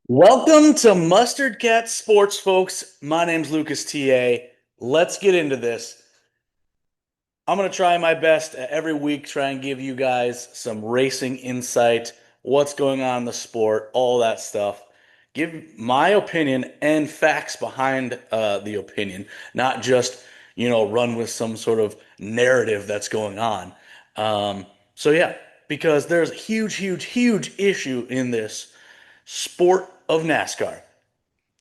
Welcome to Mustard Cat Sports, folks. My name's Lucas TA. Let's get into this. I'm going to try my best every week, try and give you guys some racing insight, what's going on in the sport, all that stuff. Give my opinion and facts behind the opinion, not just, run with some sort of narrative that's going on. So, yeah, because there's a huge, huge, huge issue in this sport of NASCAR,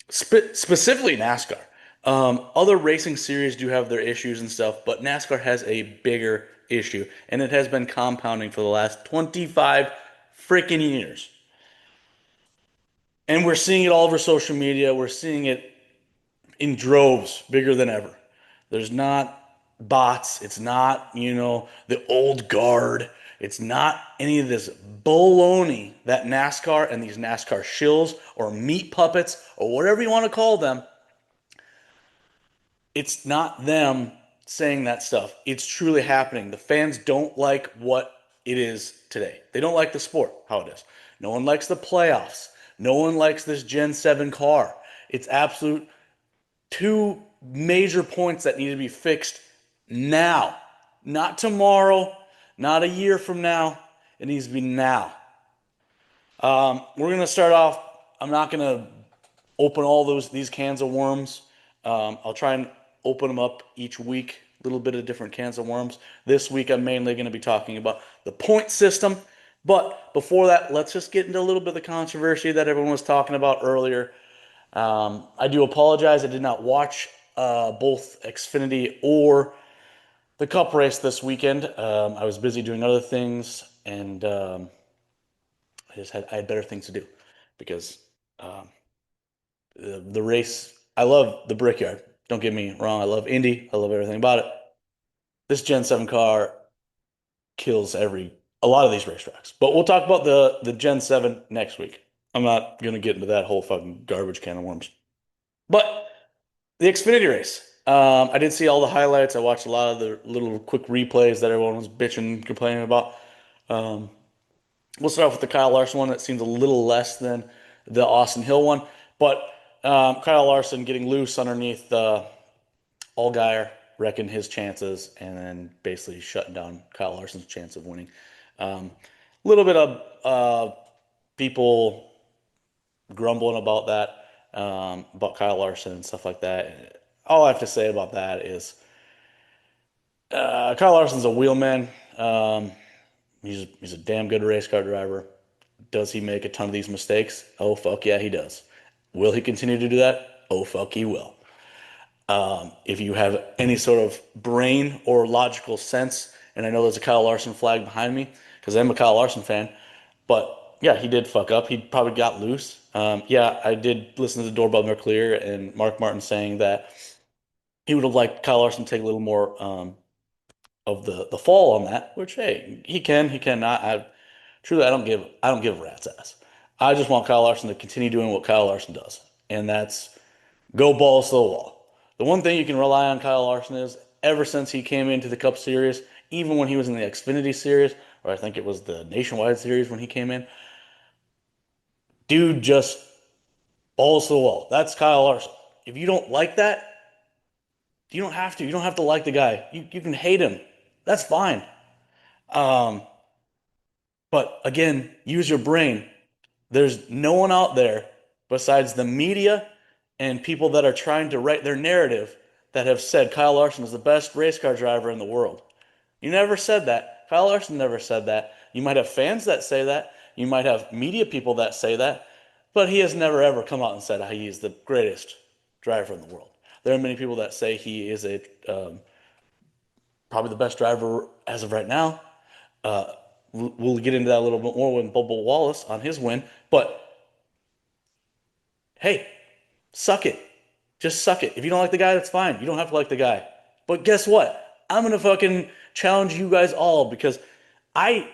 specifically NASCAR. Other racing series do have their issues and stuff, but NASCAR has a bigger issue, and it has been compounding for the last 25 freaking years. And we're seeing it all over social media. We're seeing it in droves, bigger than ever. There's not bots. It's not, the old guard. It's not any of this baloney that NASCAR and these NASCAR shills or meat puppets or whatever you want to call them. It's not them saying that stuff. It's truly happening. The fans don't like what it is today. They don't like the sport, how it is. No one likes the playoffs. No one likes this Gen 7 car. It's absolute two major points that need to be fixed now. Not tomorrow, not a year from now. It needs to be now. We're going to start off. I'm not going to open all these cans of worms. I'll try and open them up each week, a little bit of different cans of worms. This week, I'm mainly going to be talking about the point system. But before that, let's just get into a little bit of the controversy that everyone was talking about earlier. I do apologize. I did not watch both Xfinity or the Cup race this weekend. I was busy doing other things, and I had better things to do because the race. I love the Brickyard. Don't get me wrong. I love Indy. I love everything about it. This Gen 7 car kills a lot of these racetracks. But we'll talk about the Gen 7 next week. I'm not going to get into that whole fucking garbage can of worms. But the Xfinity race. I did see all the highlights. I watched a lot of the little quick replays that everyone was bitching, complaining about. We'll start off with the Kyle Larson one. That seems a little less than the Austin Hill one. But Kyle Larson getting loose underneath Allgaier, wrecking his chances, and then basically shutting down Kyle Larson's chance of winning. A little bit of people grumbling about that, about Kyle Larson and stuff like that. All I have to say about that is Kyle Larson's a wheelman. He's a damn good race car driver. Does he make a ton of these mistakes? Oh, fuck yeah, he does. Will he continue to do that? Oh, fuck, he will. If you have any sort of brain or logical sense, and I know there's a Kyle Larson flag behind me because I'm a Kyle Larson fan, but yeah, he did fuck up. He probably got loose. Yeah, I did listen to the Doorbell Clear and Mark Martin saying that he would have liked Kyle Larson to take a little more of the fall on that, which hey, he cannot. I don't give a rat's ass. I just want Kyle Larson to continue doing what Kyle Larson does, and that's go balls to the wall. The one thing you can rely on Kyle Larson is ever since he came into the Cup Series, even when he was in the Xfinity Series, or I think it was the Nationwide Series when he came in, dude just balls to the wall. That's Kyle Larson. If you don't like that, you don't have to. You don't have to like the guy. You can hate him. That's fine. Um, but again, use your brain. There's no one out there besides the media and people that are trying to write their narrative that have said Kyle Larson is the best race car driver in the world. You never said that. Kyle Larson never said that. You might have fans that say that. You might have media people that say that. But he has never ever come out and said he is the greatest driver in the world. There are many people that say he is probably the best driver as of right now. We'll get into that a little bit more with Bubba Wallace on his win. But hey, suck it. Just suck it. If you don't like the guy, that's fine. You don't have to like the guy. But guess what? I'm going to fucking challenge you guys all because I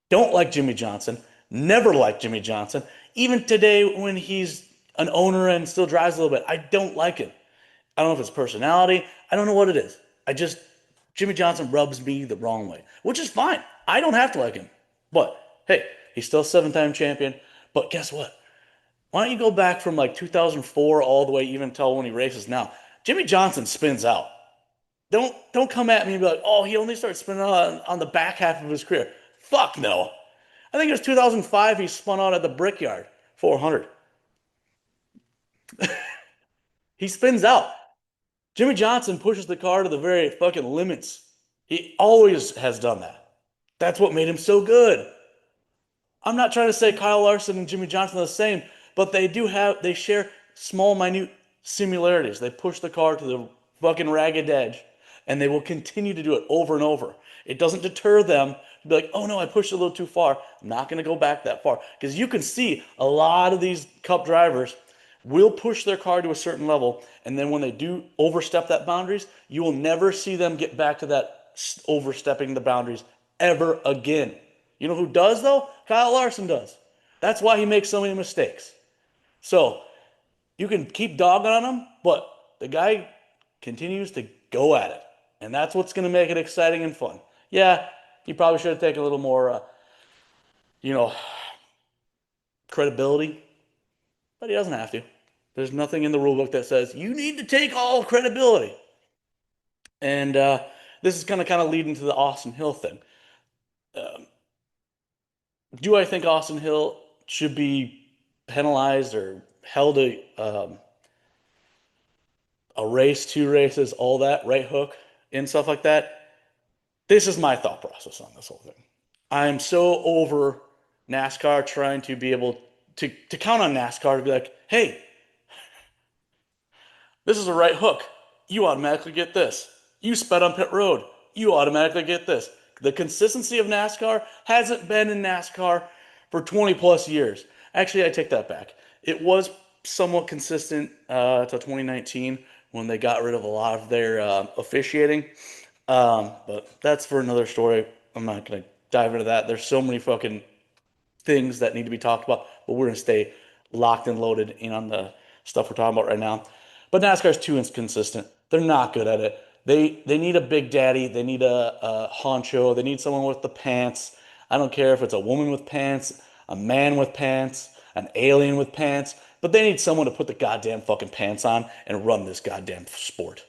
don't like Jimmy Johnson. Never liked Jimmy Johnson. Even today when he's an owner and still drives a little bit, I don't like him. I don't know if it's personality. I don't know what it is. I just Jimmy Johnson rubs me the wrong way, which is fine. I don't have to like him. But hey, he's still 7-time champion. But guess what? Why don't you go back from like 2004 all the way even till when he races now? Jimmy Johnson spins out. Don't come at me and be like, oh, he only started spinning out on the back half of his career. Fuck no. I think it was 2005 he spun out at the Brickyard 400. He spins out. Jimmy Johnson pushes the car to the very fucking limits. He always has done that. That's what made him so good. I'm not trying to say Kyle Larson and Jimmy Johnson are the same, but they share small, minute similarities. They push the car to the fucking ragged edge, and they will continue to do it over and over. It doesn't deter them to be like, oh no, I pushed a little too far. I'm not going to go back that far. Because you can see a lot of these cup drivers will push their car to a certain level, and then when they do overstep that boundaries, you will never see them get back to that overstepping the boundaries ever again. You know who does though? Kyle Larson does. That's why he makes so many mistakes. So you can keep dogging on him, but the guy continues to go at it. And that's what's going to make it exciting and fun. Yeah, he probably should have taken a little more, you know, credibility, but he doesn't have to. There's nothing in the rule book that says you need to take all credibility. And this is going to kind of lead into the Austin Hill thing. Um, do I think Austin Hill should be penalized or held a race, two races, all that, right hook, and stuff like that? This is my thought process on this whole thing. I'm so over NASCAR trying to be able to count on NASCAR to be like, hey, this is a right hook. You automatically get this. You sped on pit road. You automatically get this. The consistency of NASCAR hasn't been in NASCAR for 20 plus years. Actually, I take that back. It was somewhat consistent to 2019 when they got rid of a lot of their officiating. But that's for another story. I'm not going to dive into that. There's so many fucking things that need to be talked about, but we're going to stay locked and loaded in on the stuff we're talking about right now. But NASCAR's too inconsistent. They're not good at it. They need a big daddy. They need a honcho. They need someone with the pants. I don't care if it's a woman with pants, a man with pants, an alien with pants, but they need someone to put the goddamn fucking pants on and run this goddamn sport.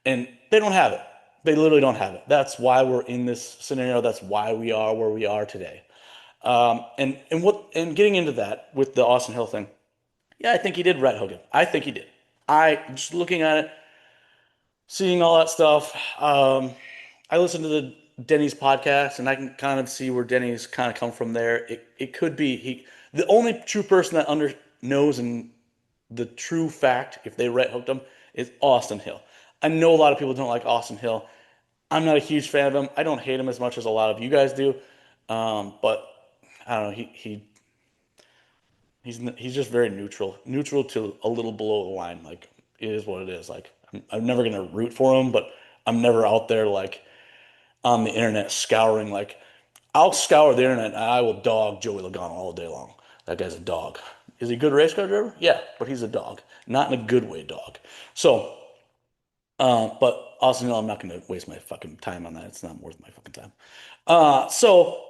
And they don't have it. They literally don't have it. That's why we're in this scenario. That's why we are where we are today. And getting into that with the Austin Hill thing, yeah, I think he did red hook him. I think he did. I just looking at it, seeing all that stuff. I listened to the Denny's podcast, and I can kind of see where Denny's kind of come from there. It could be the only true person that knows and the true fact if they red hooked him is Austin Hill. I know a lot of people don't like Austin Hill. I'm not a huge fan of him. I don't hate him as much as a lot of you guys do. But I don't know. He's just very neutral to a little below the line. Like it is what it is. Like I'm never gonna root for him, but I'm never out there like on the internet scouring. Like I'll scour the internet and I will dog Joey Logano all day long. That guy's a dog. Is he a good race car driver? Yeah, but he's a dog, not in a good way, dog. So, but also, no, I'm not gonna waste my fucking time on that. It's not worth my fucking time. So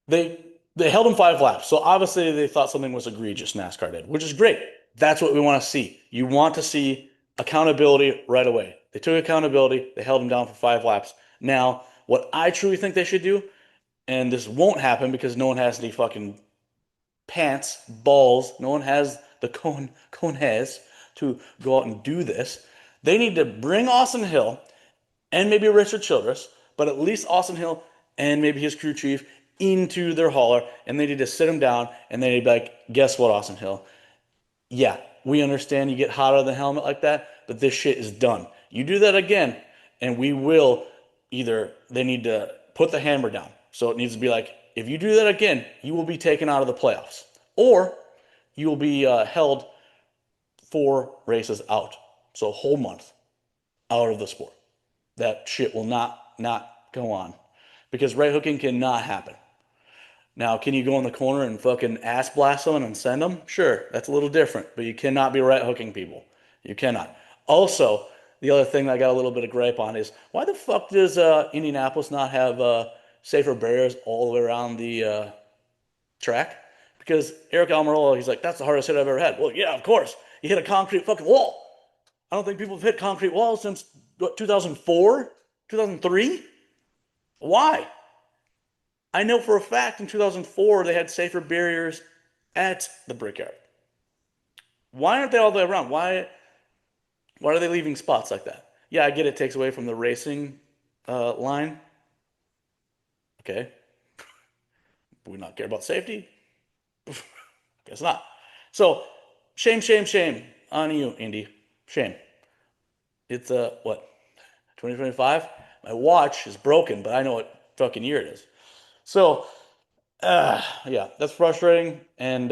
they they held him 5 laps. So obviously they thought something was egregious, NASCAR did, which is great. That's what we want to see. You want to see accountability right away. They took accountability, they held him down for 5 laps. Now, what I truly think they should do, and this won't happen because no one has any fucking pants, balls, no one has the cone has to go out and do this. They need to bring Austin Hill and maybe Richard Childress, but at least Austin Hill and maybe his crew chief into their hauler, and they need to sit him down, and they need to be like, guess what, Austin Hill? Yeah, we understand you get hot out of the helmet like that, but this shit is done. You do that again, and we will either, they need to put the hammer down. So it needs to be like, if you do that again, you will be taken out of the playoffs. Or you will be held 4 races out. So a whole month out of the sport. That shit will not go on. Because right hooking cannot happen. Now, can you go in the corner and fucking ass blast someone and send them? Sure, that's a little different, but you cannot be right hooking people. You cannot. Also, the other thing I got a little bit of gripe on is why the fuck does Indianapolis not have safer barriers all the way around the track? Because Eric Almirola, he's like, that's the hardest hit I've ever had. Well, yeah, of course. You hit a concrete fucking wall. I don't think people have hit concrete walls since what, 2004, 2003. Why? I know for a fact in 2004 they had safer barriers at the Brickyard. Why aren't they all the way around? Why are they leaving spots like that? Yeah, I get it takes away from the racing line. Okay, do we not care about safety? Guess not. So, shame, shame, shame on you, Indy. Shame. It's what 2025. My watch is broken, but I know what fucking year it is. So, yeah, that's frustrating and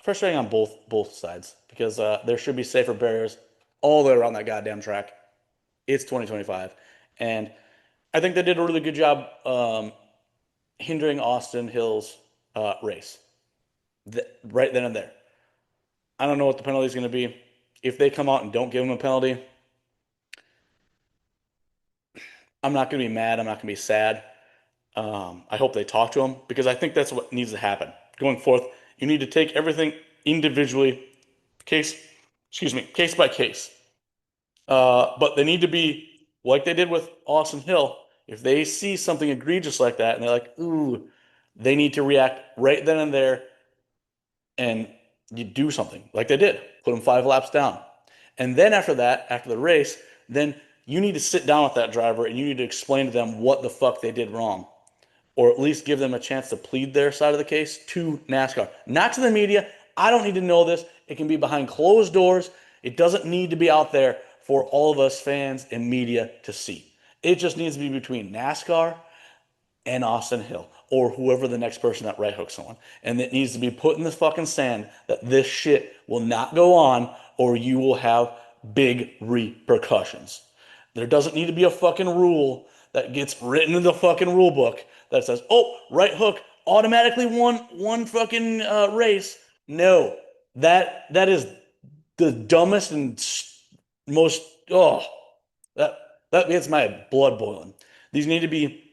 frustrating on both sides because there should be safer barriers all the way around that goddamn track. It's 2025, and I think they did a really good job hindering Austin Hill's race right then and there. I don't know what the penalty is going to be. If they come out and don't give him a penalty, I'm not going to be mad. I'm not going to be sad. I hope they talk to him because I think that's what needs to happen going forth. You need to take everything individually, case, excuse me, case by case. But they need to be like they did with Austin Hill. If they see something egregious like that and they're like, ooh, they need to react right then and there and you do something like they did. Put them 5 laps down. And then after that, after the race, then you need to sit down with that driver and you need to explain to them what the fuck they did wrong. Or at least give them a chance to plead their side of the case to NASCAR, not to the media. I don't need to know this. It can be behind closed doors. It doesn't need to be out there for all of us fans and media to see. It just needs to be between NASCAR and Austin Hill or whoever the next person that right hooks someone. And it needs to be put in the fucking sand that this shit will not go on or you will have big repercussions. There doesn't need to be a fucking rule that gets written in the fucking rule book that says, "Oh, right hook automatically won one fucking race." No, that is the dumbest and most that that gets my blood boiling. These need to be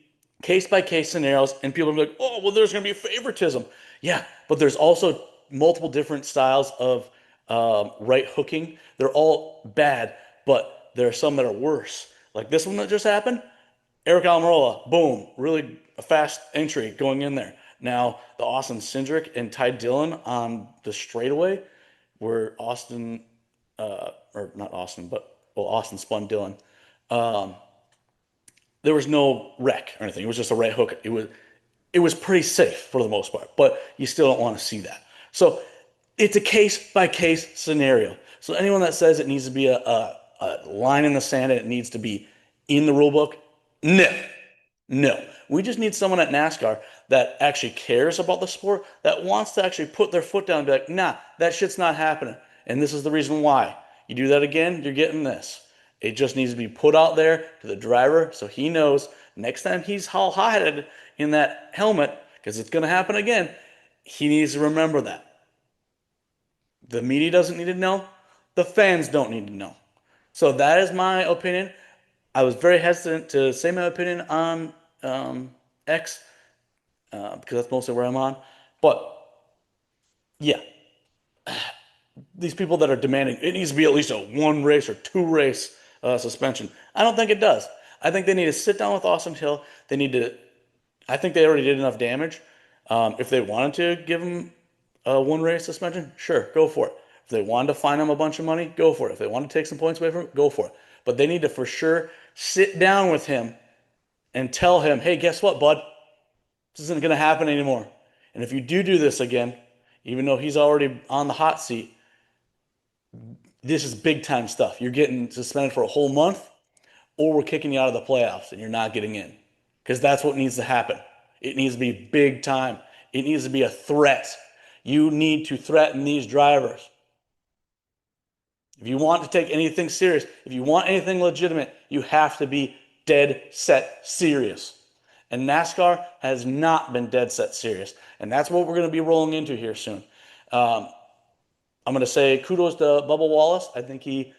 case by case scenarios, and people are like, "Oh, well, there's going to be favoritism." Yeah, but there's also multiple different styles of right hooking. They're all bad, but there are some that are worse. Like this one that just happened. Eric Almirola, boom, really a fast entry going in there. Now, the Austin Cindric and Ty Dillon on the straightaway, where Austin, or not Austin, but well, Austin spun Dillon. Um, there was no wreck or anything. It was just a right hook. It was pretty safe for the most part, but you still don't want to see that. So it's a case by case scenario. So anyone that says it needs to be a line in the sand and it needs to be in the rule book, no, no. We just need someone at NASCAR that actually cares about the sport, that wants to actually put their foot down and be like, nah, that shit's not happening. And this is the reason why. You do that again, you're getting this. It just needs to be put out there to the driver so he knows next time he's all hot-headed in that helmet, because it's going to happen again, he needs to remember that. The media doesn't need to know. The fans don't need to know. So that is my opinion. I was very hesitant to say my opinion on X because that's mostly where I'm on. But yeah, these people that are demanding it needs to be at least a 1 race or 2 race suspension. I don't think it does. I think they need to sit down with Austin Hill. They need to. I think they already did enough damage. If they wanted to give him a 1 race suspension, sure, go for it. If they wanted to fine him a bunch of money, go for it. If they want to take some points away from him, go for it. But they need to for sure sit down with him and tell him, hey, guess what, bud? This isn't going to happen anymore. And if you do this again, even though he's already on the hot seat, this is big time stuff. You're getting suspended for a whole month, or we're kicking you out of the playoffs and you're not getting in. Because that's what needs to happen. It needs to be big time. It needs to be a threat. You need to threaten these drivers. If you want to take anything serious, if you want anything legitimate, you have to be dead set serious. And NASCAR has not been dead set serious. And that's what we're going to be rolling into here soon. I'm going to say kudos to Bubba Wallace. I think he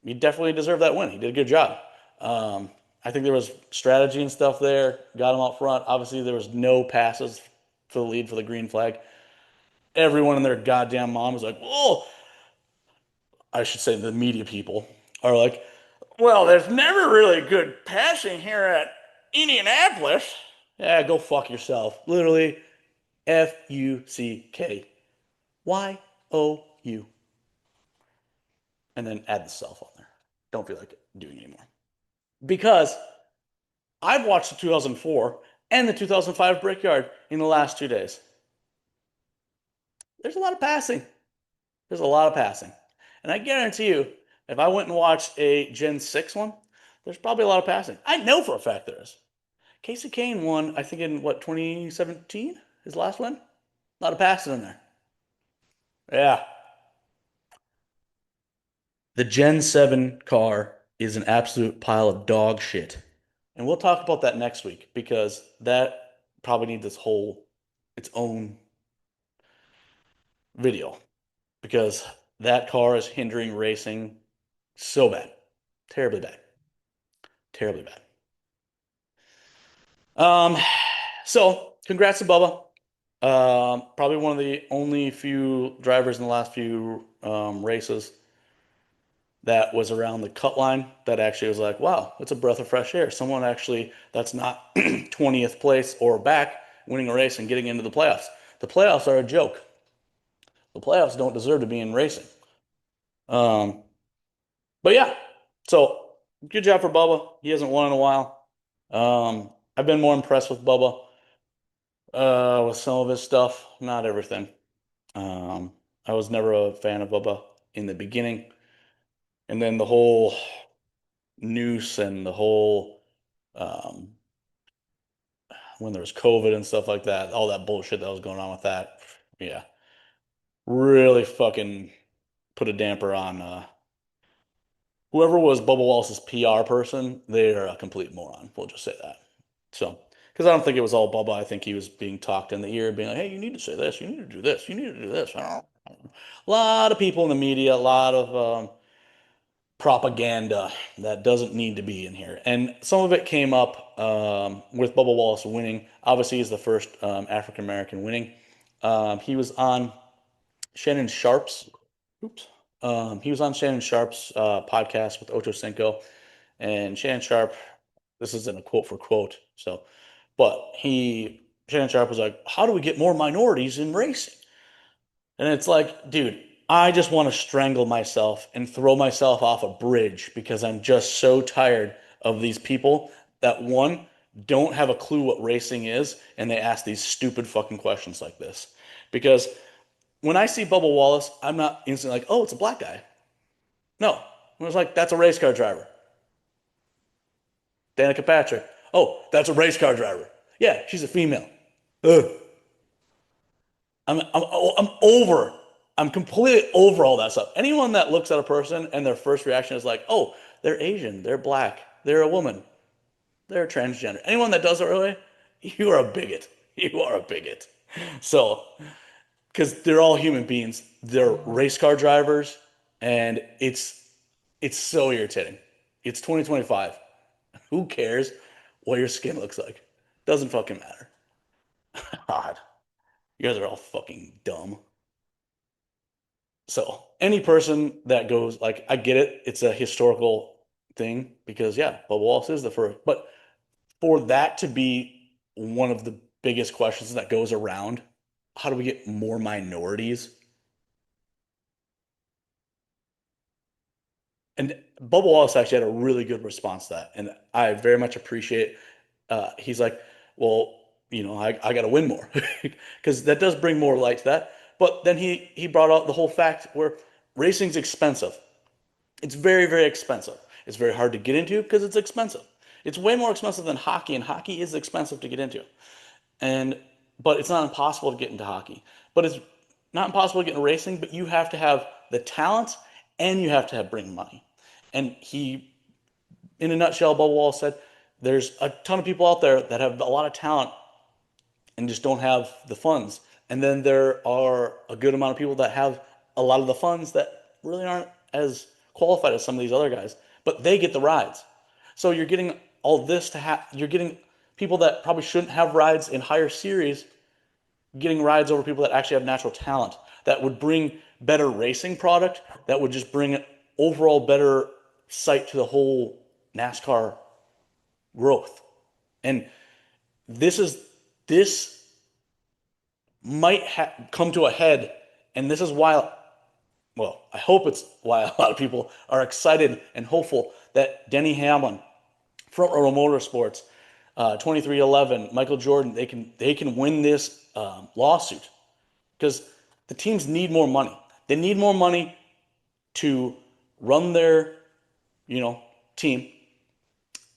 he definitely deserved that win. He did a good job. Um, I think there was strategy and stuff there. Got him out front. Obviously, there was no passes for the lead for the green flag. Everyone and their goddamn mom was like, "Oh, I should say the media people are like, well, there's never really good passing here at Indianapolis." Yeah, go fuck yourself. Literally, Fuckyou. And then add the self on there. Don't feel like doing anymore. Because I've watched the 2004 and the 2005 Brickyard in the last 2 days. There's a lot of passing. There's a lot of passing. And I guarantee you, if I went and watched a Gen 6 one, there's probably a lot of passing. I know for a fact there is. Casey Kane won, I think, in what, 2017? His last win? A lot of passing in there. Yeah. The Gen 7 car is an absolute pile of dog shit. And we'll talk about that next week because that probably needs its own video because that car is hindering racing so bad. Terribly bad. Terribly bad. Um, so congrats to Bubba. Probably one of the only few drivers in the last few races that was around the cut line that actually was like, wow, it's a breath of fresh air. Someone actually that's not 20th place or back winning a race and getting into the playoffs. The playoffs are a joke. The playoffs don't deserve to be in racing. Um, but yeah, so good job for Bubba. He hasn't won in a while. I've been more impressed with Bubba with some of his stuff, not everything. Um, I was never a fan of Bubba in the beginning, and then the whole noose and the whole um, when there was COVID and stuff like that, all that bullshit that was going on with that, yeah, really fucking put a damper on whoever was Bubba Wallace's PR person. They're a complete moron. We'll just say that. So, because I don't think it was all Bubba. I think he was being talked in the ear, being like, "Hey, you need to say this. You need to do this. You need to do this." A lot of people in the media, a lot of propaganda that doesn't need to be in here. And some of it came up with Bubba Wallace winning. Obviously, he's the first African American winning. He was on Shannon Sharp's. Oops. He was on Shannon Sharp's podcast with Ocho Cinco, and Shannon Sharp. This isn't a quote for quote, so, but Shannon Sharp was like, "How do we get more minorities in racing?" And it's like, dude, I just want to strangle myself and throw myself off a bridge because I'm just so tired of these people that one don't have a clue what racing is and they ask these stupid fucking questions like this. Because when I see Bubba Wallace, I'm not instantly like, oh, it's a black guy. No. I was like, that's a race car driver. Danica Patrick. Oh, that's a race car driver. Yeah, she's a female. Ugh. I'm over. I'm completely over all that stuff. Anyone that looks at a person and their first reaction is like, "Oh, they're Asian, they're black, they're a woman, they're transgender." Anyone that does it really, you are a bigot. You are a bigot. So, because they're all human beings, they're race car drivers, and it's so irritating. It's 2025. Who cares what your skin looks like? Doesn't fucking matter. God, you guys are all fucking dumb. So any person that goes like, I get it, it's a historical thing because yeah, Bubba Wallace is the first, but for that to be one of the biggest questions that goes around, how do we get more minorities? And Bubba Wallace actually had a really good response to that, and I very much appreciate. He's like, well, I got to win more because that does bring more light to that. But then he brought out the whole fact where racing's expensive. It's very, very expensive. It's very hard to get into because it's expensive. It's way more expensive than hockey, and hockey is expensive to get into. And but it's not impossible to get into hockey. But it's not impossible to get into racing, but you have to have the talent and you have to have bring money. And in a nutshell, Bubba Wall said, there's a ton of people out there that have a lot of talent and just don't have the funds. And then there are a good amount of people that have a lot of the funds that really aren't as qualified as some of these other guys, but they get the rides. So you're getting all this to have, you're getting people that probably shouldn't have rides in higher series getting rides over people that actually have natural talent that would bring better racing product, that would just bring overall better sight to the whole NASCAR growth. And this is this might come to a head, and this is why, well, I hope it's why a lot of people are excited and hopeful that Denny Hamlin, Front Row Motorsports, 2311, Michael Jordan, they can win this lawsuit because the teams need more money. They need more money to run their, you know, team.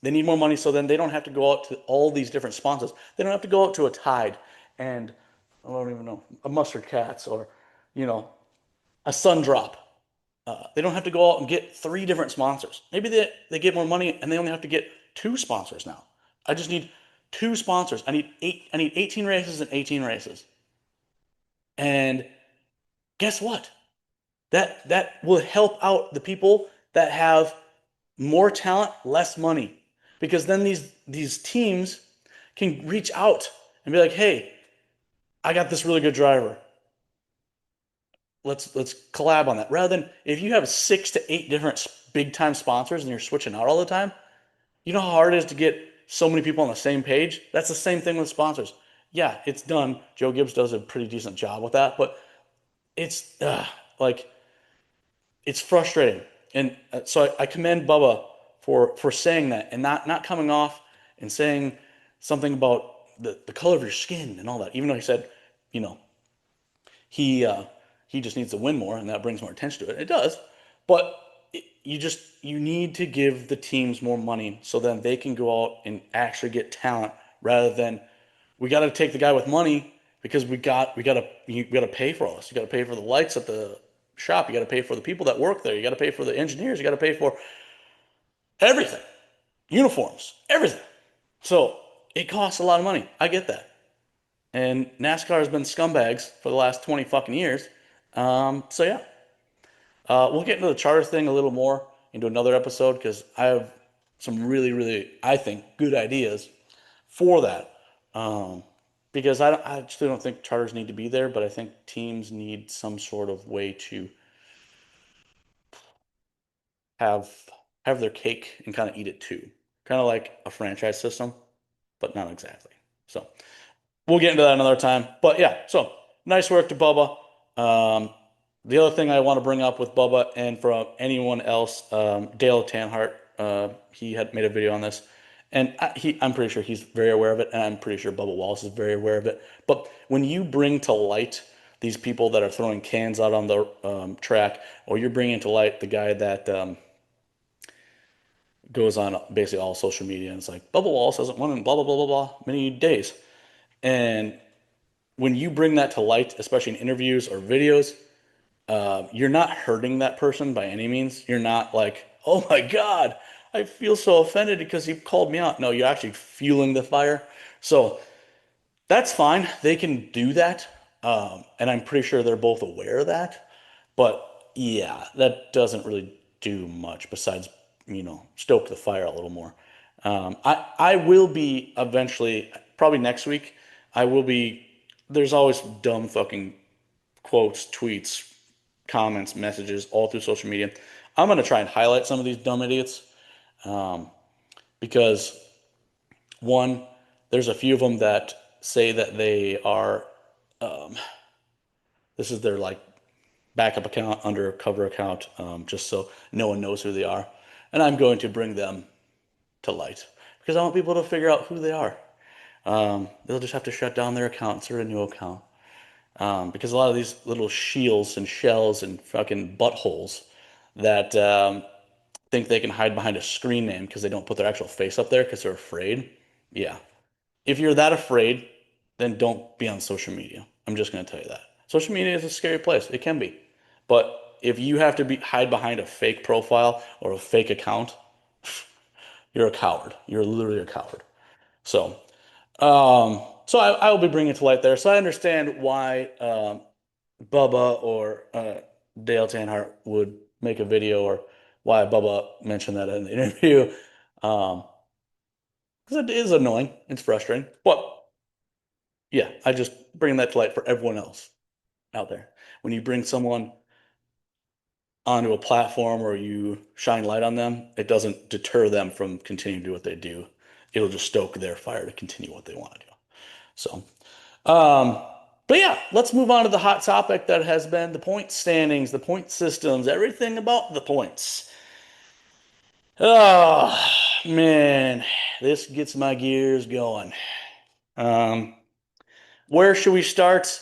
They need more money so then they don't have to go out to all these different sponsors. They don't have to go out to a Tide and I don't even know a Mustard Cats or you know a Sundrop. They don't have to go out and get three different sponsors. Maybe they get more money and they only have to get two sponsors now. I just need two sponsors. I need eight. I need 18 races and 18 races. And guess what? That will help out the people that have more talent, less money. Because then these teams can reach out and be like, "Hey, I got this really good driver. Let's collab on that." Rather than if you have 6 to 8 different big time sponsors and you're switching out all the time, you know how hard it is to get so many people on the same page? That's the same thing with sponsors. Yeah, it's done. Joe Gibbs does a pretty decent job with that, but it's like it's frustrating. And so I commend Bubba for saying that and not coming off and saying something about the color of your skin and all that. Even though he said, you know, he uh, he just needs to win more and that brings more attention to it. It does, but you need to give the teams more money so then they can go out and actually get talent rather than we got to take the guy with money because we got to pay for all this. You got to pay for the lights at the shop. You got to pay for the people that work there. You got to pay for the engineers. You got to pay for everything, uniforms, everything. So it costs a lot of money. I get that. And NASCAR has been scumbags for the last 20 fucking years. So yeah, we'll get into the charter thing a little more into another episode because I have some really, really, I think, good ideas for that. Um, because I actually don't think charters need to be there, but I think teams need some sort of way to have have their cake and kind of eat it too. Kind of like a franchise system, but not exactly. So we'll get into that another time. But yeah, so nice work to Bubba. Um, the other thing I want to bring up with Bubba and for anyone else, Dale Tanhart, he had made a video on this, and I'm pretty sure he's very aware of it, and I'm pretty sure Bubba Wallace is very aware of it. But when you bring to light these people that are throwing cans out on the track, or you're bringing to light the guy that goes on basically all social media and it's like Bubba Wallace hasn't won in blah blah blah blah blah many days, and when you bring that to light, especially in interviews or videos, you're not hurting that person by any means. You're not like, oh my God, I feel so offended because he called me out. No, you're actually fueling the fire. So that's fine. They can do that. And I'm pretty sure they're both aware of that. But yeah, that doesn't really do much besides, stoke the fire a little more. I will be eventually, probably next week, I will be, there's always dumb fucking quotes, tweets, comments, messages all through social media. I'm going to try and highlight some of these dumb idiots um, because one, there's a few of them that say that they are, um, this is their like backup account, undercover account, just so no one knows who they are. And I'm going to bring them to light because I want people to figure out who they are. They'll just have to shut down their account, start a new account. Because a lot of these little shields and shells and fucking buttholes that think they can hide behind a screen name because they don't put their actual face up there because they're afraid. Yeah. If you're that afraid, then don't be on social media. I'm just going to tell you that. Social media is a scary place. It can be. But if you have to hide behind a fake profile or a fake account, you're a coward. You're literally a coward. So, so I will be bringing it to light there. So I understand why Bubba or Dale Tanhart would make a video or why Bubba mentioned that in the interview. Um, because it is annoying. It's frustrating. But yeah, I just bring that to light for everyone else out there. When you bring someone onto a platform or you shine light on them, it doesn't deter them from continuing to do what they do. It'll just stoke their fire to continue what they want to do. So, um, but yeah, let's move on to the hot topic that has been the point standings, the point systems, everything about the points. Oh, man, this gets my gears going. Um, where should we start?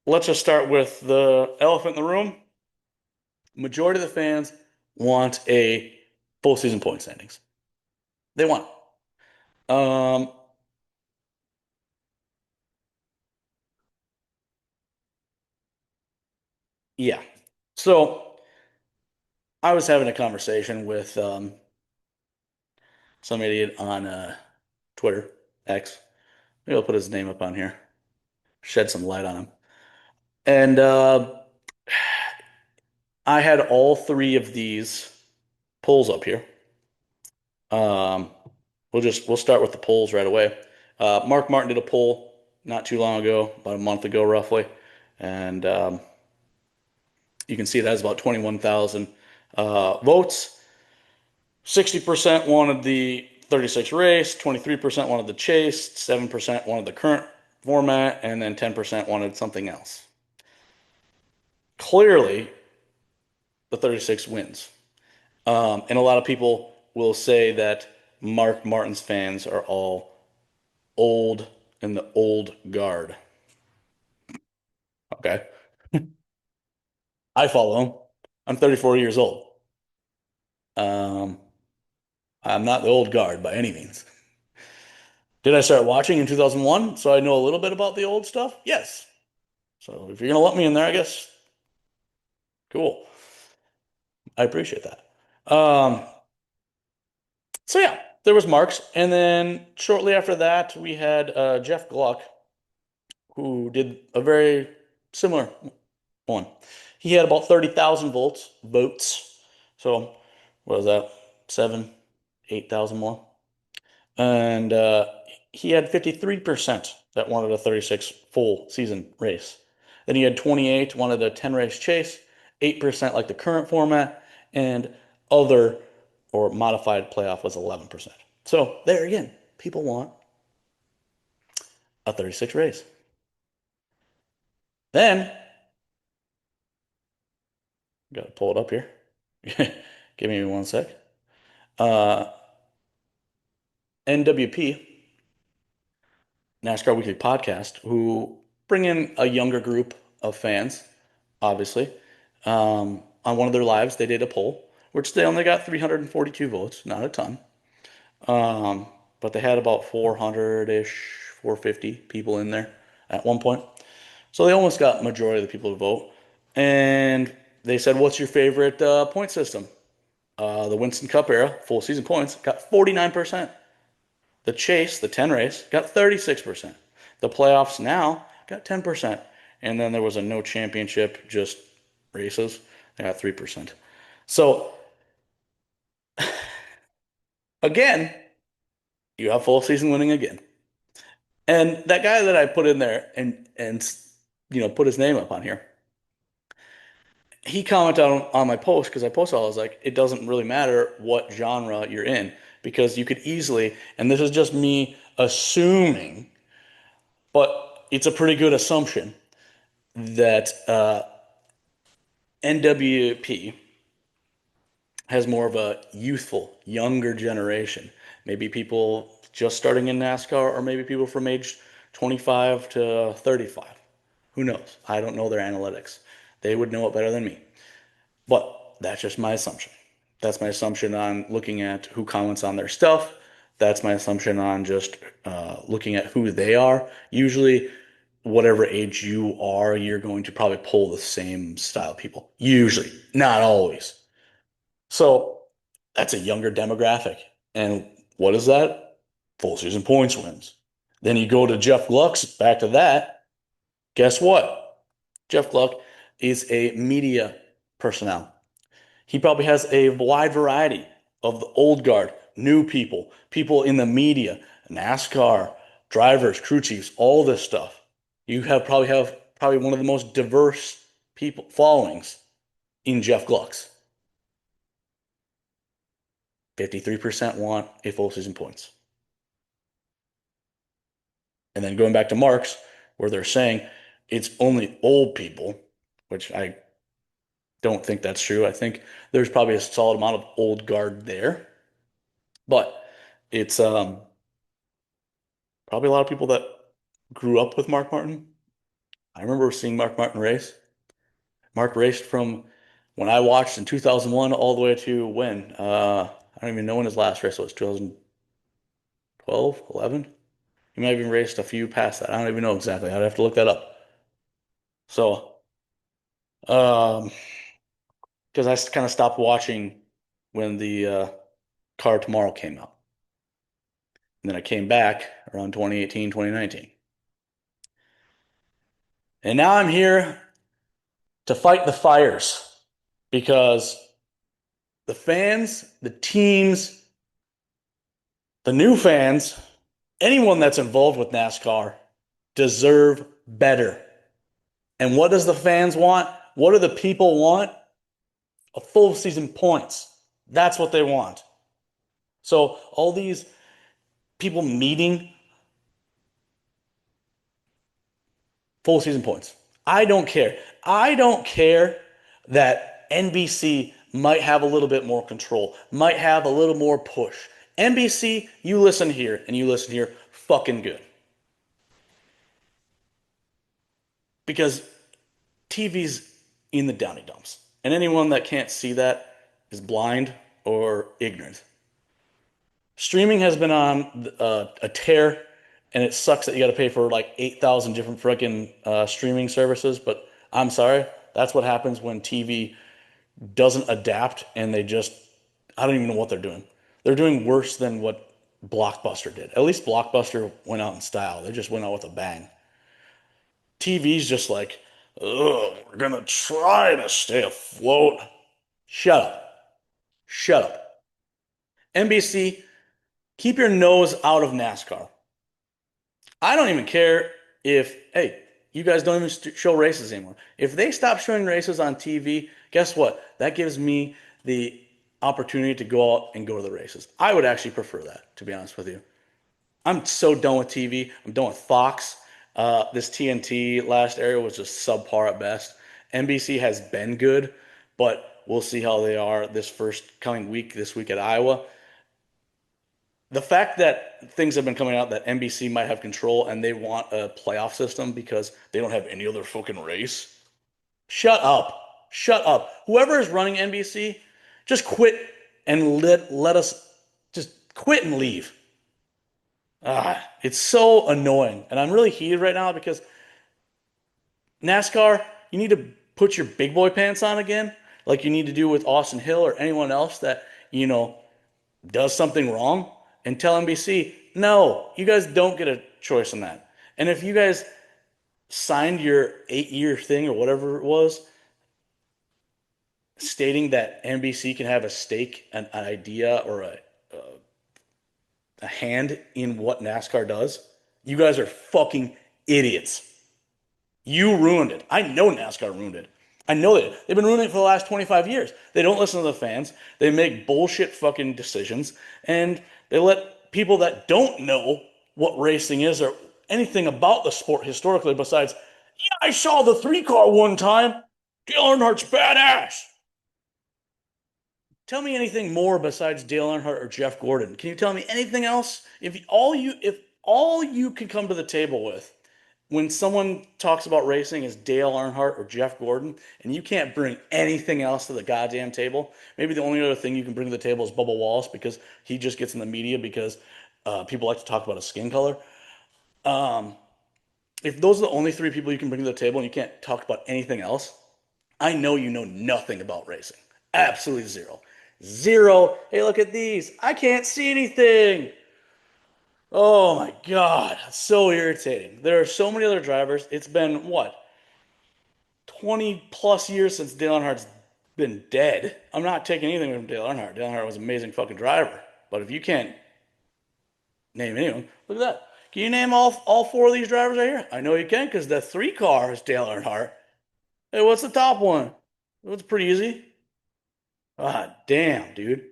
Let's just start with the elephant in the room. Majority of the fans want a full season point standings. They want it. Yeah. So I was having a conversation with some idiot on Twitter, X. Maybe I'll put his name up on here, shed some light on him. And I had all three of these polls up here. Um, we'll start with the polls right away. Mark Martin did a poll not too long ago, about a month ago roughly, and you can see it has about 21,000 votes. 60% wanted the 36 race, 23% wanted the chase, 7% wanted the current format, and then 10% wanted something else. Clearly, the 36 wins. And a lot of people will say that Mark Martin's fans are all old in the old guard. Okay. I follow him. I'm 34 years old. Um, I'm not the old guard by any means. Did I start watching in 2001 so I know a little bit about the old stuff? Yes. So if you're gonna let me in there, I guess cool. I appreciate that. So yeah, there was Marks, and then shortly after that, we had Jeff Gluck, who did a very similar one. He had about 30,000 votes. So what was that? 7, 8,000 more. And he had 53% that wanted a 36 full season race. Then he had 28 wanted a 10 race chase, 8% like the current format, and other or modified playoff was 11%. So there again, people want a 36 race. Then, got to pull it up here. Give me one sec. Uh, NWP, NASCAR Weekly Podcast, who bring in a younger group of fans, obviously. On one of their lives, they did a poll, which they only got 342 votes, not a ton. But they had about 400-ish, 450 people in there at one point. So they almost got majority of the people to vote. And they said, what's your favorite point system? The Winston Cup era, full season points, got 49%. The Chase, the 10 race, got 36%. The playoffs now got 10%. And then there was a no championship, just races. They got 3%. So again, you have full season winning again. And that guy that I put in there and put his name up on here, he commented on my post because I posted all, I was like, it doesn't really matter what genre you're in because you could easily, and this is just me assuming, but it's a pretty good assumption that NWP has more of a youthful, younger generation. Maybe people just starting in NASCAR, or maybe people from age 25 to 35. Who knows? I don't know their analytics. They would know it better than me. But that's just my assumption. That's my assumption on looking at who comments on their stuff. That's my assumption on just looking at who they are. Usually, whatever age you are, you're going to probably pull the same style people. Usually, not always. So that's a younger demographic. And what is that? Full season points wins. Then you go to Jeff Gluck's, back to that. Guess what? Jeff Gluck is a media personnel. He probably has a wide variety of the old guard, new people, people in the media, NASCAR, drivers, crew chiefs, all this stuff. You have probably one of the most diverse people followings in Jeff Gluck's. 53% want a full season points. And then going back to Mark's, where they're saying it's only old people, which I don't think that's true. I think there's probably a solid amount of old guard there, but it's probably a lot of people that grew up with Mark Martin. I remember seeing Mark Martin race. Mark raced from when I watched in 2001 all the way to when? I don't even know when his last race was, 2012, 11? He might have even raced a few past that. I don't even know exactly. I'd have to look that up. So, um, because I kind of stopped watching when the Car Tomorrow came out. And then I came back around 2018, 2019. And now I'm here to fight the fires because the fans, the teams, the new fans, anyone that's involved with NASCAR deserve better. And what does the fans want? What do the people want? A full season points. That's what they want. So all these people meeting full season points. I don't care. I don't care that NBC might have a little bit more control, might have a little more push. NBC, you listen here and you listen here, fucking good. Because TV's in the downy dumps. And anyone that can't see that is blind or ignorant. Streaming has been on a tear, and it sucks that you got to pay for like 8,000 different freaking streaming services. But I'm sorry, that's what happens when TV doesn't adapt and they just, I don't even know what they're doing. They're doing worse than what Blockbuster did. At least Blockbuster went out in style. They just went out with a bang. TV's just like, oh, we're gonna try to stay afloat. Shut up. Shut up. NBC, keep your nose out of NASCAR. I don't even care if, hey, you guys don't even show races anymore. If they stop showing races on TV, guess what? That gives me the opportunity to go out and go to the races. I would actually prefer that, to be honest with you. I'm so done with TV. I'm done with Fox. This TNT last era was just subpar at best. NBC has been good, but we'll see how they are this first coming week, this week at Iowa. The fact that things have been coming out that NBC might have control and they want a playoff system because they don't have any other fucking race. Shut up. Shut up. Whoever is running NBC, just quit and let us just quit and leave. It's so annoying. And I'm really heated right now because NASCAR, you need to put your big boy pants on again, like you need to do with Austin Hill or anyone else that, does something wrong, and tell NBC, no, you guys don't get a choice in that. And if you guys signed your 8-year thing or whatever it was, stating that NBC can have a stake, an idea, or a hand in what NASCAR does, you guys are fucking idiots. You ruined it. I know NASCAR ruined it. I know that. They've been ruining it for the last 25 years. They don't listen to the fans. They make bullshit fucking decisions. And they let people that don't know what racing is or anything about the sport historically besides, yeah, I saw the 3 car one time. Dale Earnhardt's badass. Tell me anything more besides Dale Earnhardt or Jeff Gordon. Can you tell me anything else? If all you can come to the table with when someone talks about racing is Dale Earnhardt or Jeff Gordon, and you can't bring anything else to the goddamn table, maybe the only other thing you can bring to the table is Bubba Wallace because he just gets in the media because people like to talk about his skin color. Um, if those are the only 3 people you can bring to the table and you can't talk about anything else, I know you know nothing about racing. Absolutely zero. Zero. Hey, look at these. I can't see anything. Oh my God. So irritating. There are so many other drivers. It's been what? 20 plus years since Dale Earnhardt's been dead. I'm not taking anything from Dale Earnhardt. Dale Earnhardt was an amazing fucking driver. But if you can't name anyone, look at that. Can you name all four of these drivers right here? I know you can because the three car is Dale Earnhardt. Hey, what's the top one? That's pretty easy. Ah, damn, dude.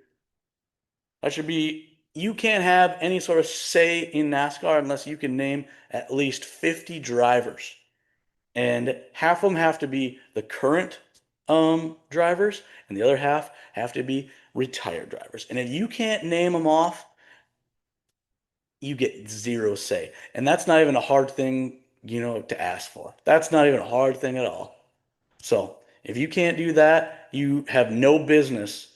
That should be. You can't have any sort of say in NASCAR unless you can name at least 50 drivers. And half of them have to be the current drivers, and the other half have to be retired drivers. And if you can't name them off, you get zero say. And that's not even a hard thing, to ask for. That's not even a hard thing at all. So if you can't do that, you have no business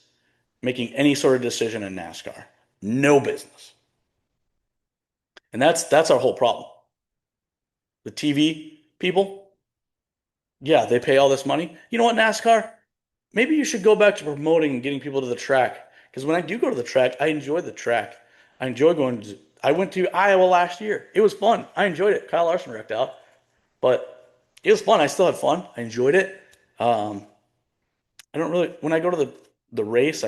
making any sort of decision in NASCAR. No business. And that's our whole problem. The TV people, yeah, they pay all this money. You know what, NASCAR? Maybe you should go back to promoting and getting people to the track. Because when I do go to the track, I enjoy the track. I enjoy going to, I went to Iowa last year. It was fun. I enjoyed it. Kyle Larson wrecked out, but it was fun. I still had fun. I enjoyed it. Um, I don't really, when I go to the race,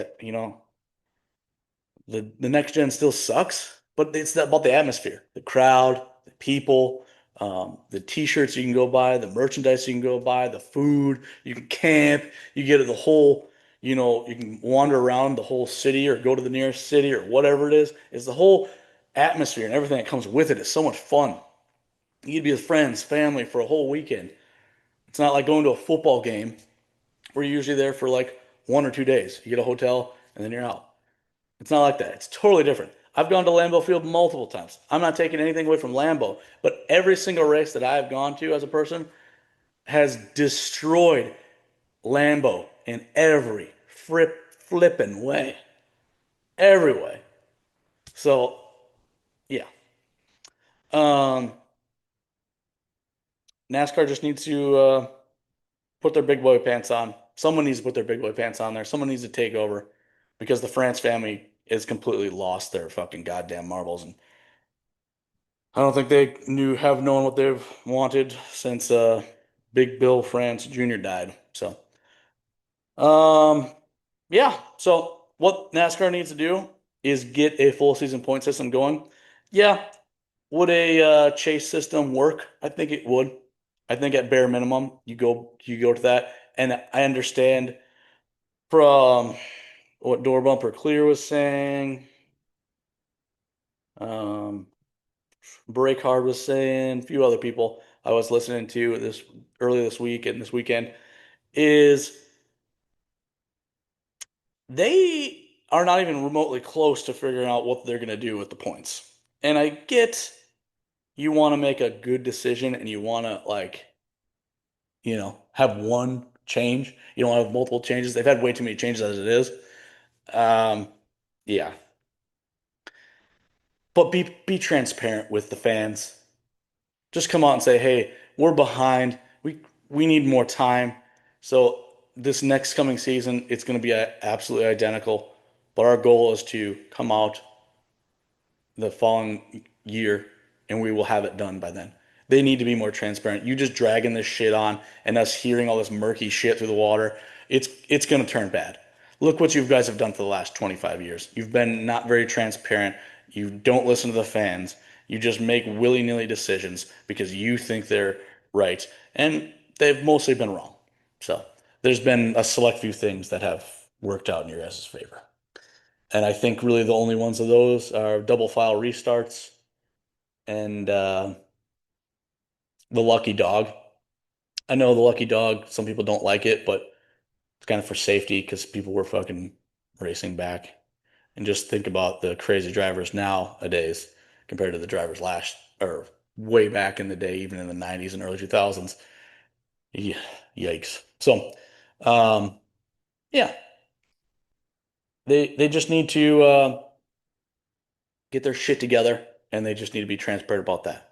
the next gen still sucks, but it's about the atmosphere, the crowd, the people, the t-shirts you can go buy, the merchandise you can go buy, the food, you can camp, you get the whole, you can wander around the whole city or go to the nearest city or whatever it is. It's the whole atmosphere and everything that comes with it. It's so much fun. You would be with friends, family for a whole weekend. It's not like going to a football game where you're usually there for like 1 or 2 days. You get a hotel and then you're out. It's not like that. It's totally different. I've gone to Lambeau Field multiple times. I'm not taking anything away from Lambeau, but every single race that I've gone to as a person has destroyed Lambeau in every flipping way. Every way. So, yeah. Um, NASCAR just needs to put their big boy pants on. Someone needs to put their big boy pants on there. Someone needs to take over because the France family is completely lost their fucking goddamn marbles. And I don't think they have known what they've wanted since Big Bill France Jr. died. So, um, yeah. So what NASCAR needs to do is get a full season point system going. Yeah. Would a chase system work? I think it would. I think at bare minimum, you go to that. And I understand from what Door Bumper Clear was saying, um, Brickyard was saying, a few other people I was listening to this early this week and this weekend is they are not even remotely close to figuring out what they're going to do with the points. And I get you want to make a good decision and you want to have one change. You don't want to have multiple changes. They've had way too many changes as it is. Um, yeah. But be transparent with the fans. Just come out and say, "Hey, we're behind. We need more time." So this next coming season, it's going to be absolutely identical. But our goal is to come out the following year, and we will have it done by then. They need to be more transparent. You just dragging this shit on and us hearing all this murky shit through the water, it's going to turn bad. Look what you guys have done for the last 25 years. You've been not very transparent. You don't listen to the fans. You just make willy-nilly decisions because you think they're right, and they've mostly been wrong. So there's been a select few things that have worked out in your guys' favor. And I think really the only ones of those are double file restarts and the lucky dog. I know the lucky dog, some people don't like it, but it's kind of for safety because people were fucking racing back. And just think about the crazy drivers nowadays compared to the drivers last or way back in the day, even in the 90s and early 2000s. Yeah, yikes. So, um, yeah, they just need to get their shit together and they just need to be transparent about that.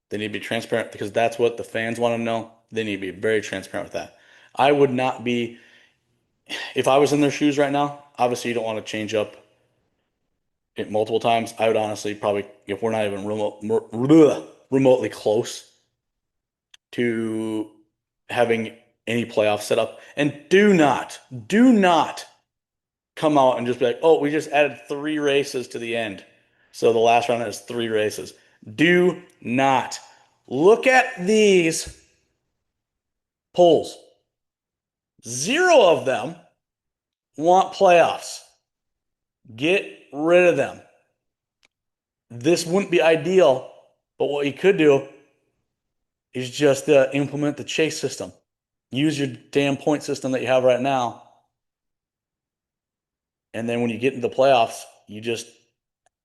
They need to be transparent because that's what the fans want to know. They need to be very transparent with that. I would not be, if I was in their shoes right now, obviously you don't want to change up it multiple times. I would honestly probably, if we're not even remotely close to having any playoff setup. And do not come out and just be like, oh, we just added 3 races to the end. So the last round has 3 races. Do not look at these polls. 0 of them want playoffs. Get rid of them. This wouldn't be ideal, but what you could do is just implement the chase system. Use your damn point system that you have right now. And then when you get into the playoffs, you just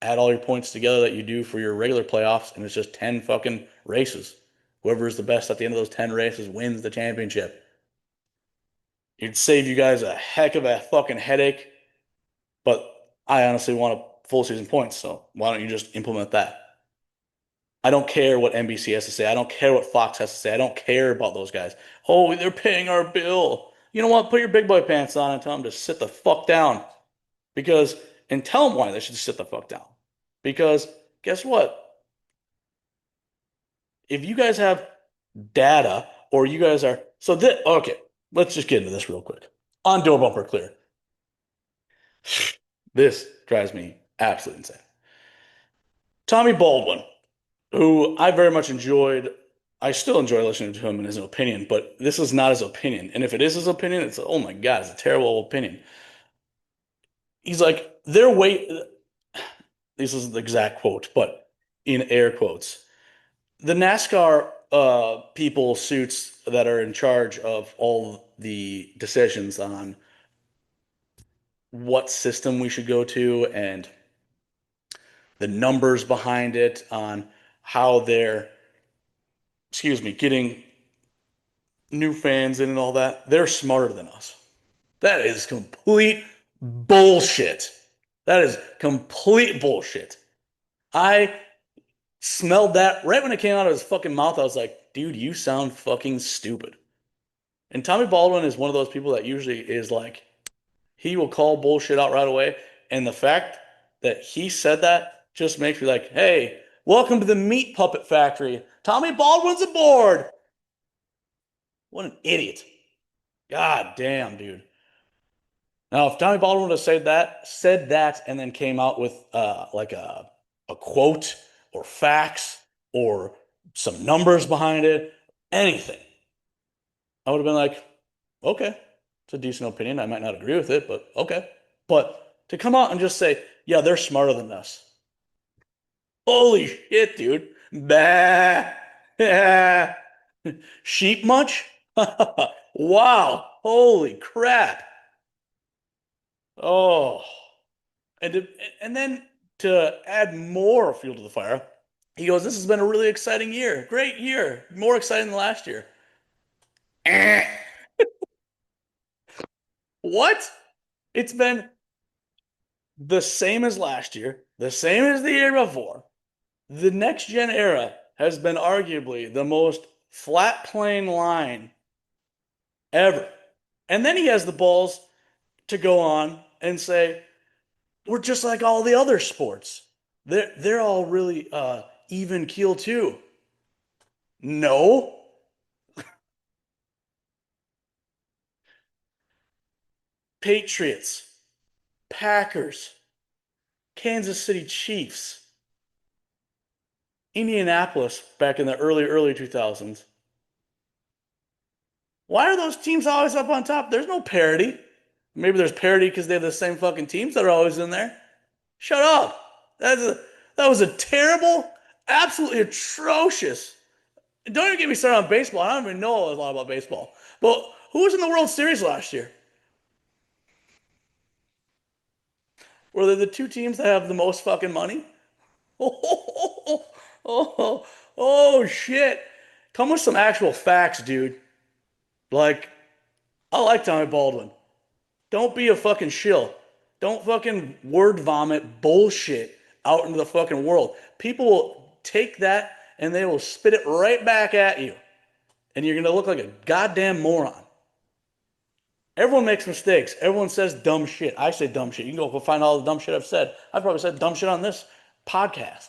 add all your points together that you do for your regular playoffs, and it's just 10 fucking races. Whoever is the best at the end of those 10 races wins the championship. It'd save you guys a heck of a fucking headache, but I honestly want a full season points, so why don't you just implement that? I don't care what NBC has to say. I don't care what Fox has to say. I don't care about those guys. Oh, they're paying our bill. You know what? Put your big boy pants on and tell them to sit the fuck down. Because, and tell them why they should sit the fuck down. Because guess what? If you guys have data or you guys are, so this, okay, let's just get into this real quick. On door bumper clear. This drives me absolutely insane. Tommy Baldwin, who I very much enjoyed. I still enjoy listening to him and his opinion, but this is not his opinion. And if it is his opinion, it's, oh my God, it's a terrible opinion. He's like, they're wait. This is the exact quote, but in air quotes. The NASCAR people suits that are in charge of all the decisions on what system we should go to and the numbers behind it on how they're, excuse me, getting new fans in and all that, they're smarter than us. That is complete bullshit. That is complete bullshit. I smelled that right when it came out of his fucking mouth. I was like, dude, you sound fucking stupid. And Tommy Baldwin is one of those people that usually is like, he will call bullshit out right away. And the fact that he said that just makes me like, hey, welcome to the meat puppet factory. Tommy Baldwin's aboard. What an idiot. God damn, dude. Now, if Tommy Baldwin would have said that, and then came out with like a quote or facts or some numbers behind it, anything, I would have been like, okay, it's a decent opinion. I might not agree with it, but okay. But to come out and just say, yeah, they're smarter than us. Holy shit, dude. Bah. Yeah. Sheep much? Wow. Holy crap. Oh. And and then to add more fuel to the fire, he goes, this has been a really exciting year. Great year. More exciting than last year. Eh. What? It's been the same as last year, the same as the year before. The next gen era has been arguably the most flat plane line ever. And then he has the balls to go on and say, we're just like all the other sports. They're all really even keel too. No. Patriots, Packers, Kansas City Chiefs, Indianapolis back in the early 2000s. Why are those teams always up on top? There's no parity. Maybe there's parity because they have the same fucking teams that are always in there. Shut up. That was a terrible, absolutely atrocious. Don't even get me started on baseball. I don't even know a lot about baseball. But who was in the World Series last year? Were they the 2 teams that have the most fucking money? Oh, oh, oh, shit. Come with some actual facts, dude. Like, I like Tommy Baldwin. Don't be a fucking shill. Don't fucking word vomit bullshit out into the fucking world. People will take that and they will spit it right back at you. And you're going to look like a goddamn moron. Everyone makes mistakes. Everyone says dumb shit. I say dumb shit. You can go find all the dumb shit I've said. I've probably said dumb shit on this podcast.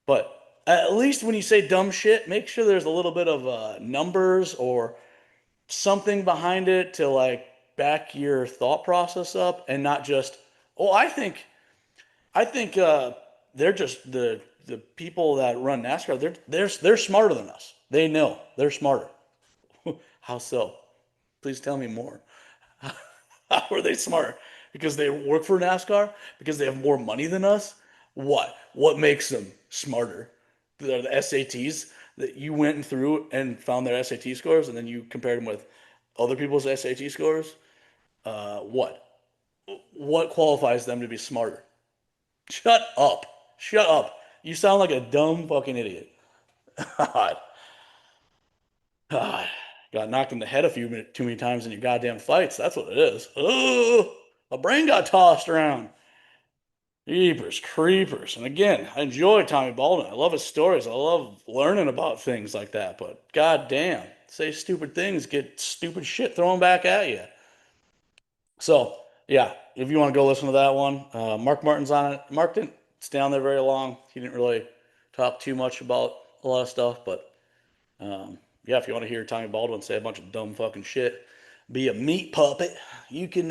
But at least when you say dumb shit, make sure there's a little bit of numbers or something behind it to like back your thought process up and not just, oh, I think they're just the people that run NASCAR, they're smarter than us. They know they're smarter. How so? Please tell me more. How are they smarter? Because they work for NASCAR? Because they have more money than us? What? What makes them smarter? The SATs that you went through and found their SAT scores, and then you compared them with other people's SAT scores? What? What qualifies them to be smarter? Shut up. Shut up. You sound like a dumb fucking idiot. God. God. Got knocked in the head too many times in your goddamn fights. That's what it is. Oh, my brain got tossed around. Jeepers, creepers. And again, I enjoy Tommy Baldwin. I love his stories. I love learning about things like that. But goddamn, say stupid things, get stupid shit thrown back at you. So yeah, if you want to go listen to that one, Mark Martin's on it. Mark didn't stay on there very long. He didn't really talk too much about a lot of stuff, but yeah, if you want to hear Tommy Baldwin say a bunch of dumb fucking shit, be a meat puppet, you can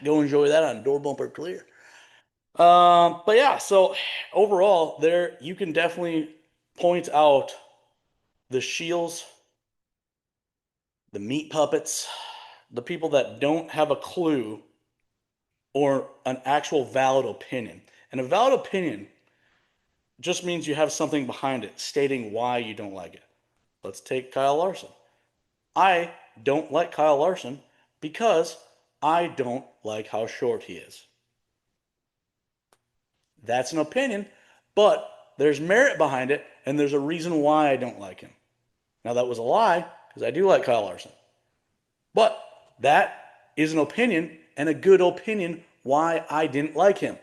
go enjoy that on Door Bumper Clear. But yeah, so overall, there you can definitely point out the shields, the meat puppets, the people that don't have a clue or an actual valid opinion. And a valid opinion just means you have something behind it stating why you don't like it. Let's take Kyle Larson. I don't like Kyle Larson because I don't like how short he is. That's an opinion, but there's merit behind it, and there's a reason why I don't like him. Now, that was a lie because I do like Kyle Larson, but that is an opinion and a good opinion why I didn't like him.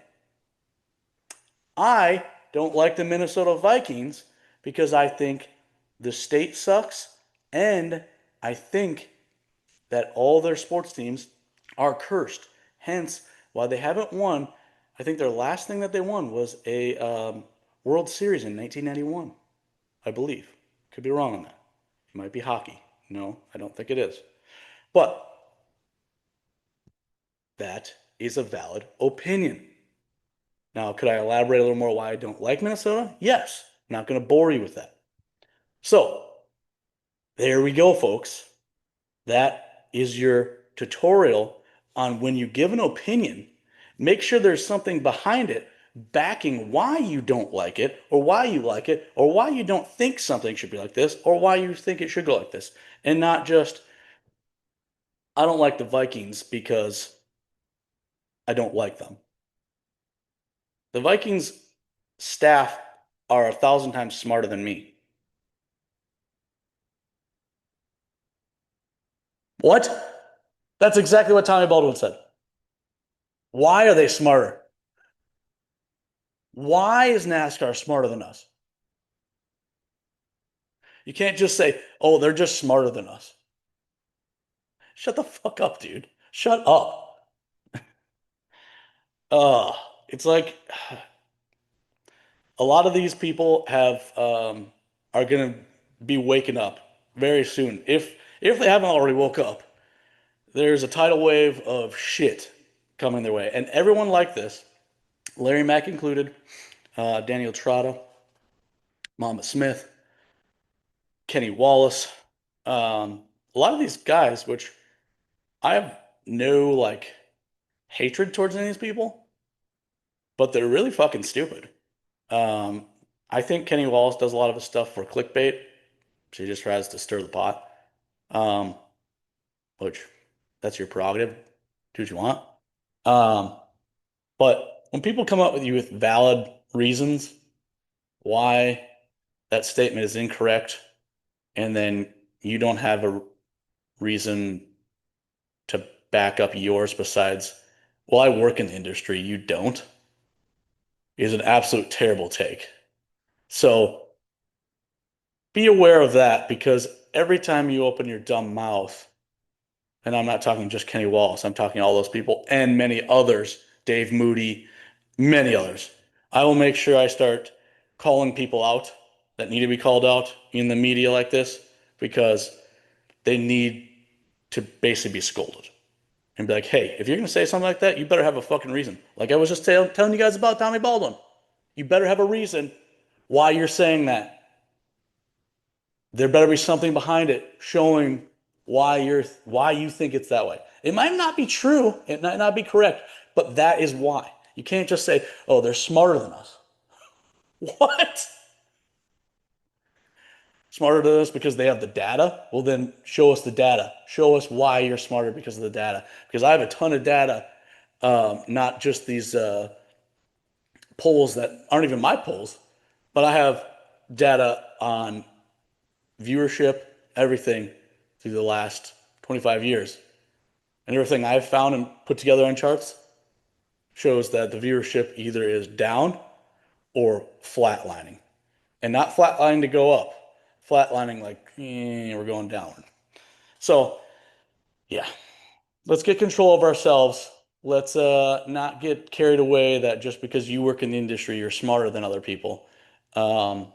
I don't like the Minnesota Vikings because I think the state sucks and I think that all their sports teams are cursed. Hence, why they haven't won. I think their last thing that they won was a World Series in 1991, I believe. Could be wrong on that. It might be hockey. No, I don't think it is. But that is a valid opinion. Now, could I elaborate a little more why I don't like Minnesota? Yes. I'm not going to bore you with that. So, there we go, folks. That is your tutorial on when you give an opinion, make sure there's something behind it backing why you don't like it, or why you like it, or why you don't think something should be like this, or why you think it should go like this. And not just, I don't like the Vikings because I don't like them. The Vikings staff are 1,000 times smarter than me. What? That's exactly what Tommy Baldwin said. Why are they smarter? Why is NASCAR smarter than us? You can't just say, oh, they're just smarter than us. Shut the fuck up, dude. Shut up. Uh, it's like a lot of these people are gonna be waking up very soon. If they haven't already woke up, there's a tidal wave of shit coming their way. And everyone like this, Larry Mack included, Daniel Trotta, Mama Smith, Kenny Wallace, a lot of these guys, which I have no like hatred towards any of these people, but they're really fucking stupid. Um, I think Kenny Wallace does a lot of his stuff for clickbait. She just tries to stir the pot. Um, which that's your prerogative. Do what you want. Um, but when people come up with you with valid reasons why that statement is incorrect, and then you don't have a reason to back up yours besides, well, I work in the industry, you don't, is an absolute terrible take. So be aware of that because every time you open your dumb mouth, and I'm not talking just Kenny Wallace, I'm talking all those people and many others, Dave Moody, many others. I will make sure I start calling people out that need to be called out in the media like this because they need to basically be scolded and be like, hey, if you're going to say something like that, you better have a fucking reason. Like I was just telling you guys about Tommy Baldwin. You better have a reason why you're saying that. There better be something behind it showing why you think it's that way. It might not be true, it might not be correct, but that is why. You can't just say, "Oh, they're smarter than us." What? Smarter than us because they have the data? Well, then show us the data. Show us why you're smarter because of the data. Because I have a ton of data, not just these polls that aren't even my polls, but I have data on viewership, everything through the last 25 years. And everything I've found and put together on charts shows that the viewership either is down or flatlining. And not flatlining to go up, flatlining like we're going downward. So, yeah, let's get control of ourselves. Let's not get carried away that just because you work in the industry, you're smarter than other people. Um,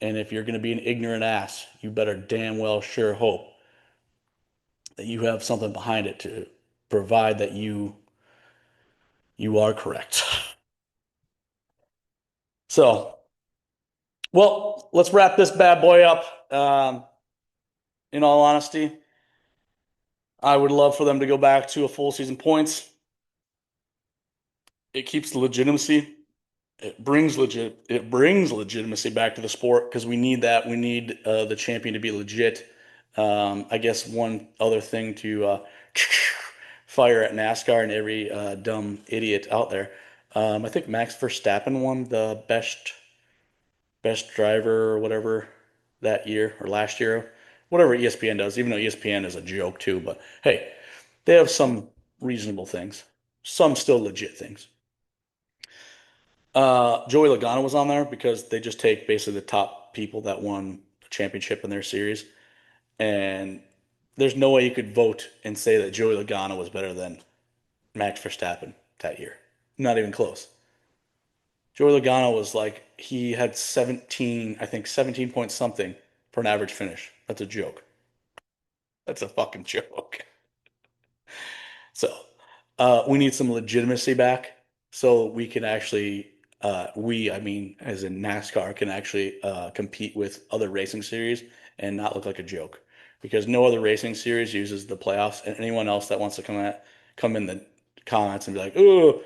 and if you're going to be an ignorant ass, you better damn well sure hope that you have something behind it to provide that you are correct. So, well, let's wrap this bad boy up. In all honesty, I would love for them to go back to a full season points. It keeps the legitimacy. It brings legitimacy back to the sport because we need that. We need the champion to be legit. I guess one other thing to fire at NASCAR and every dumb idiot out there. I think Max Verstappen won the best driver or whatever that year or last year, whatever ESPN does, even though ESPN is a joke too. But hey, they have some reasonable things, some still legit things. Joey Logano was on there because they just take basically the top people that won a championship in their series, and there's no way you could vote and say that Joey Logano was better than Max Verstappen that year. Not even close. Joey Logano was like he had 17, I think 17 point something for an average finish. That's a joke. That's a fucking joke. So, we need some legitimacy back so we can actually, I mean, as in NASCAR, can actually compete with other racing series and not look like a joke. Because no other racing series uses the playoffs, and anyone else that wants to come in the comments and be like, "Oh,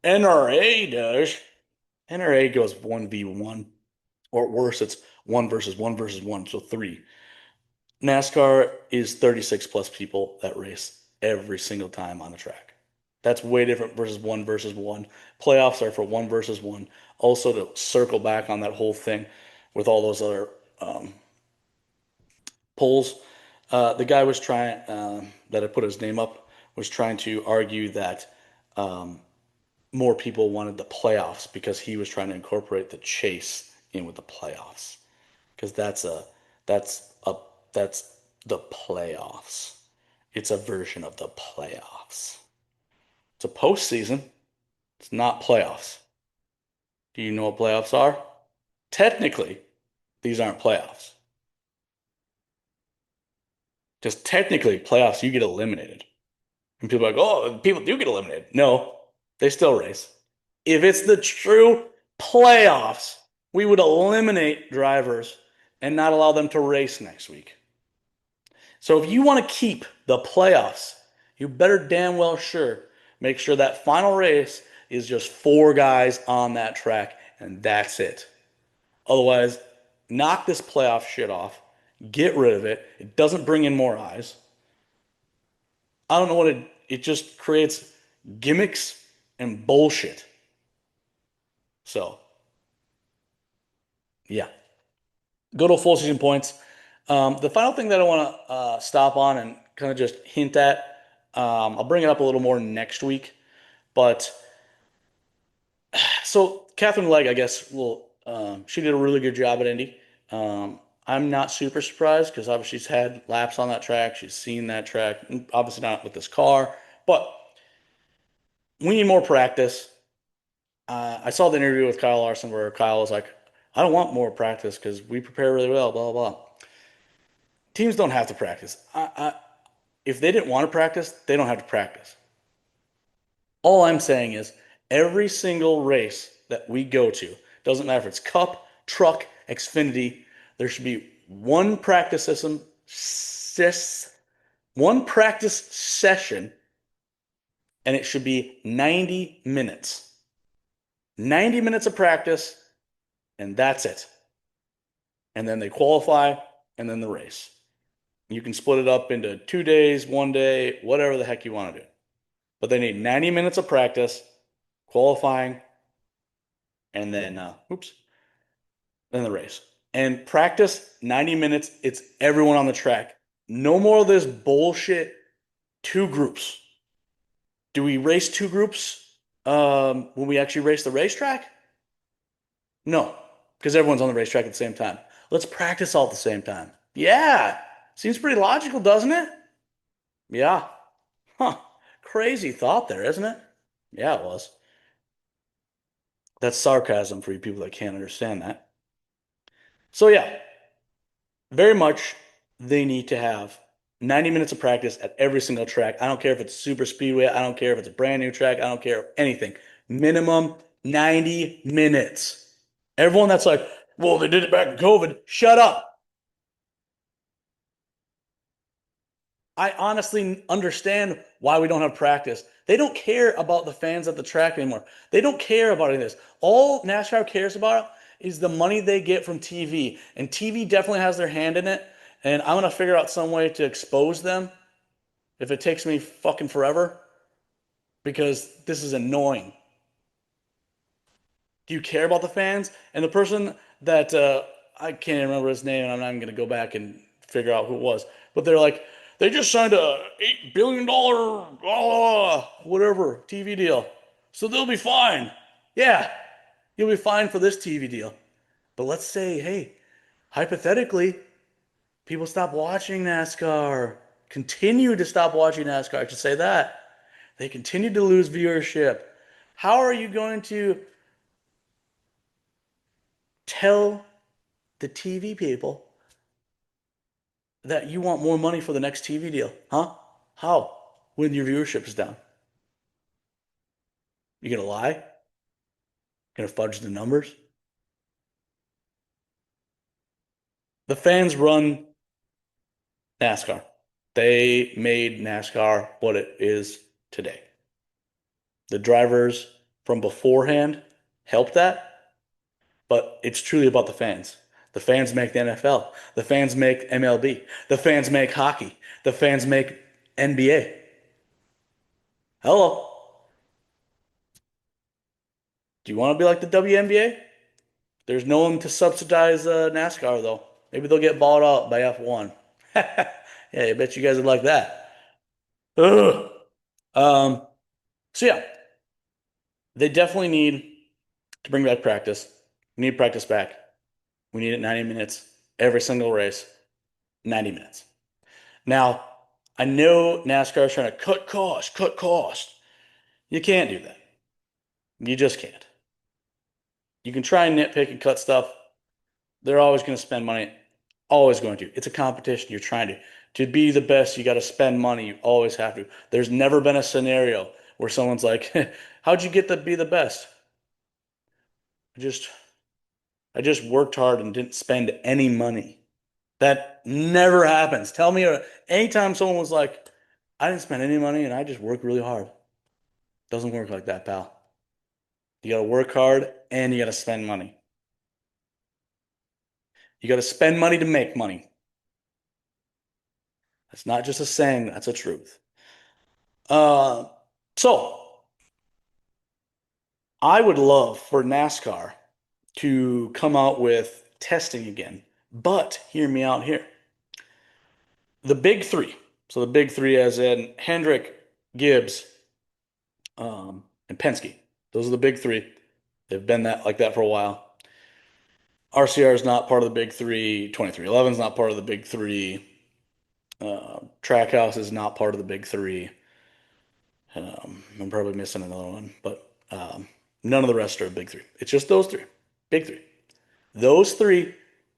NRA does." NRA goes 1v1, or worse, it's one versus one, so three. NASCAR is 36 plus people that race every single time on the track. That's way different versus one. Playoffs are for one versus one. Also, to circle back on that whole thing with all those other polls, the guy was trying, that I put his name up, was trying to argue that more people wanted the playoffs because he was trying to incorporate the chase in with the playoffs. Because that's a that's the playoffs. It's a version of the playoffs. It's a postseason. It's not playoffs. Do you know what playoffs are? Technically, these aren't playoffs. Just technically, playoffs, you get eliminated. And people are like, oh, people do get eliminated. No, they still race. If it's the true playoffs, we would eliminate drivers and not allow them to race next week. So if you want to keep the playoffs, you better damn well sure make sure that final race is just four guys on that track and that's it. Otherwise, knock this playoff shit off. Get rid of it. It doesn't bring in more eyes. I don't know what it just creates gimmicks and bullshit. So, yeah. Go to full season points. The final thing that I want to stop on and kind of just hint at, I'll bring it up a little more next week. But so Catherine Legg, I guess, she did a really good job at Indy. I'm not super surprised because obviously she's had laps on that track. She's seen that track, obviously not with this car, but we need more practice. I saw the interview with Kyle Larson where Kyle was like, I don't want more practice because we prepare really well, blah, blah, blah. Teams don't have to practice. If they didn't want to practice, they don't have to practice. All I'm saying is every single race that we go to, doesn't matter if it's Cup, Truck, Xfinity, there should be one practice session, and it should be 90 minutes. 90 minutes of practice, and that's it. And then they qualify, and then the race. You can split it up into 2 days, 1 day, whatever the heck you want to do. But they need 90 minutes of practice, qualifying, and then, then the race. And practice 90 minutes, it's everyone on the track. No more of this bullshit two groups. Do we race two groups when we actually race the racetrack? No, because everyone's on the racetrack at the same time. Let's practice all at the same time. Yeah, seems pretty logical, doesn't it? Yeah. Huh. Crazy thought there, isn't it? Yeah, it was. That's sarcasm for you people that can't understand that. So, yeah, very much they need to have 90 minutes of practice at every single track. I don't care if it's super speedway. I don't care if it's a brand new track. I don't care anything. Minimum 90 minutes. Everyone that's like, well, they did it back in COVID. Shut up. I honestly understand why we don't have practice. They don't care about the fans at the track anymore. They don't care about any of this. All NASCAR cares about is the money they get from TV. And TV definitely has their hand in it. And I'm going to figure out some way to expose them if it takes me fucking forever because this is annoying. Do you care about the fans? And the person that I can't even remember his name, and I'm not even going to go back and figure out who it was, but they're like, they just signed a $8 billion whatever TV deal, so they'll be fine. Yeah, you'll be fine for this TV deal. But let's say, hey, hypothetically, people stop watching NASCAR, continue to stop watching NASCAR. I should say that. They continue to lose viewership. How are you going to tell the TV people that you want more money for the next TV deal? Huh? How? When your viewership is down. You gonna lie? Gonna fudge the numbers? The fans run NASCAR. They made NASCAR what it is today. The drivers from beforehand helped that, but it's truly about the fans. The fans make the NFL. The fans make MLB. The fans make hockey. The fans make NBA. Hello. Do you want to be like the WNBA? There's no one to subsidize NASCAR though. Maybe they'll get bought out by F1. Yeah, I bet you guys would like that. Ugh. Um, so yeah, they definitely need to bring back practice. We need practice back. We need it 90 minutes every single race. 90 minutes. Now, I know NASCAR is trying to cut costs, cut costs. You can't do that. You just can't. You can try and nitpick and cut stuff. They're always going to spend money. Always going to. It's a competition. You're trying to. To be the best, you got to spend money. You always have to. There's never been a scenario where someone's like, "How'd you get to be the best?" I just, I just worked hard and didn't spend any money. That never happens. Tell me anytime someone was like, "I didn't spend any money and I just worked really hard." Doesn't work like that, pal. You got to work hard and you got to spend money. You got to spend money to make money. That's not just a saying, that's a truth. Uh, so I would love for NASCAR to come out with testing again, but hear me out here. The big three. So the big three, as in Hendrick, Gibbs, and Penske. Those are the big three. They've been that like that for a while. RCR is not part of the big three. 2311 is not part of the big three. Trackhouse is not part of the big three. I'm probably missing another one, but none of the rest are big three. It's just those three, big three. Those three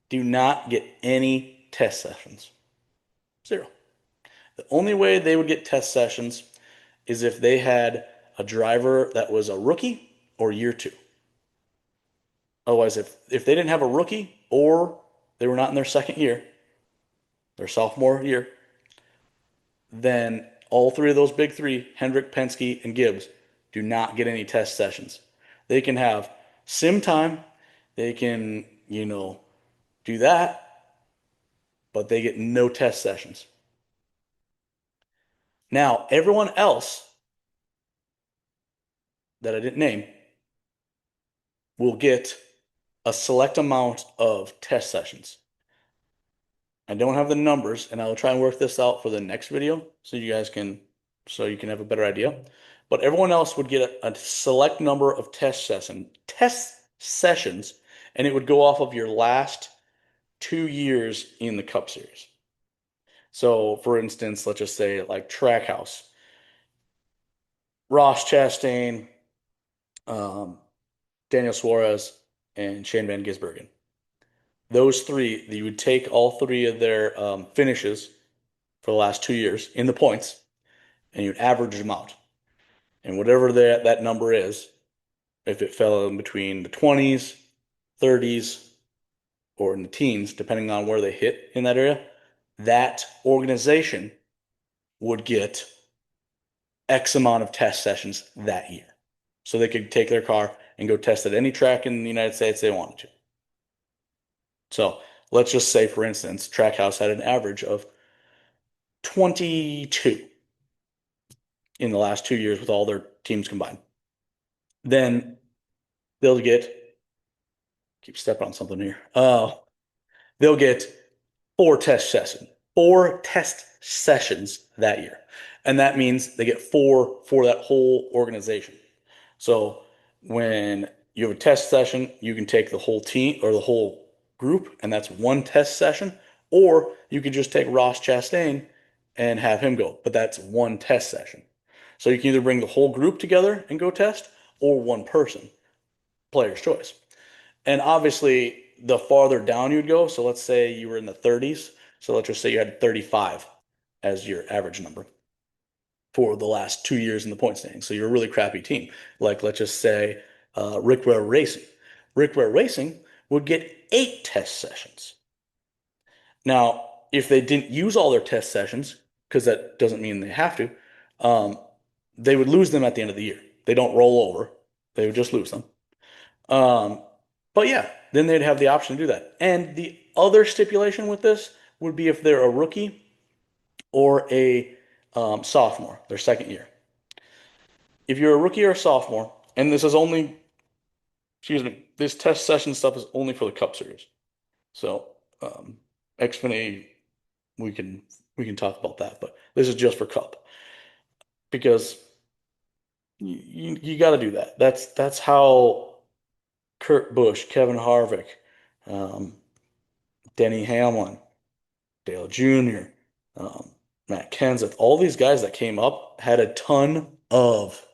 do not get any test sessions. Zero. The only way they would get test sessions is if they had a driver that was a rookie or year two. Otherwise, if they didn't have a rookie or they were not in their second year, their sophomore year, then all three of those big three, Hendrick, Penske, and Gibbs, do not get any test sessions. They can have sim time, they can, do that, but they get no test sessions. Now, everyone else that I didn't name will get a select amount of test sessions. I don't have the numbers, and I will try and work this out for the next video so you can have a better idea. But everyone else would get a select number of test sessions, and it would go off of your last 2 years in the Cup Series. So, for instance, let's just say like Trackhouse, Ross Chastain, um, Daniel Suarez, and Shane Van Gisbergen. Those three, you would take all three of their finishes for the last 2 years in the points, and you'd average them out. And whatever that number is, if it fell in between the 20s, 30s, or in the teens, depending on where they hit in that area, that organization would get X amount of test sessions that year. So they could take their car and go test at any track in the United States they wanted to. So let's just say, for instance, Trackhouse had an average of 22 in the last 2 years with all their teams combined. Then they'll keep stepping on something here. They'll get four test sessions that year. And that means they get four for that whole organization. So when you have a test session, you can take the whole team or the whole group, and that's one test session. Or you could just take Ross Chastain and have him go, but that's one test session. So you can either bring the whole group together and go test, or one person, player's choice. And obviously, the farther down you'd go, so let's say you were in the 30s, so let's just say you had 35 as your average number for the last 2 years in the point standing. So you're a really crappy team. Like, let's just say Rick Ware Racing. Rick Ware Racing would get 8 test sessions. Now, if they didn't use all their test sessions, because that doesn't mean they have to, um, they would lose them at the end of the year. They don't roll over. They would just lose them. Um, but yeah, then they'd have the option to do that. And the other stipulation with this would be if they're a rookie or a sophomore, their second year. If you're a rookie or a sophomore, and this is only, excuse me, this test session stuff is only for the Cup Series. So Xfinity, we can talk about that, but this is just for Cup because you got to do that. That's how Kurt Busch, Kevin Harvick, um, Denny Hamlin, Dale Jr., Matt Kenseth, all these guys that came up had a ton of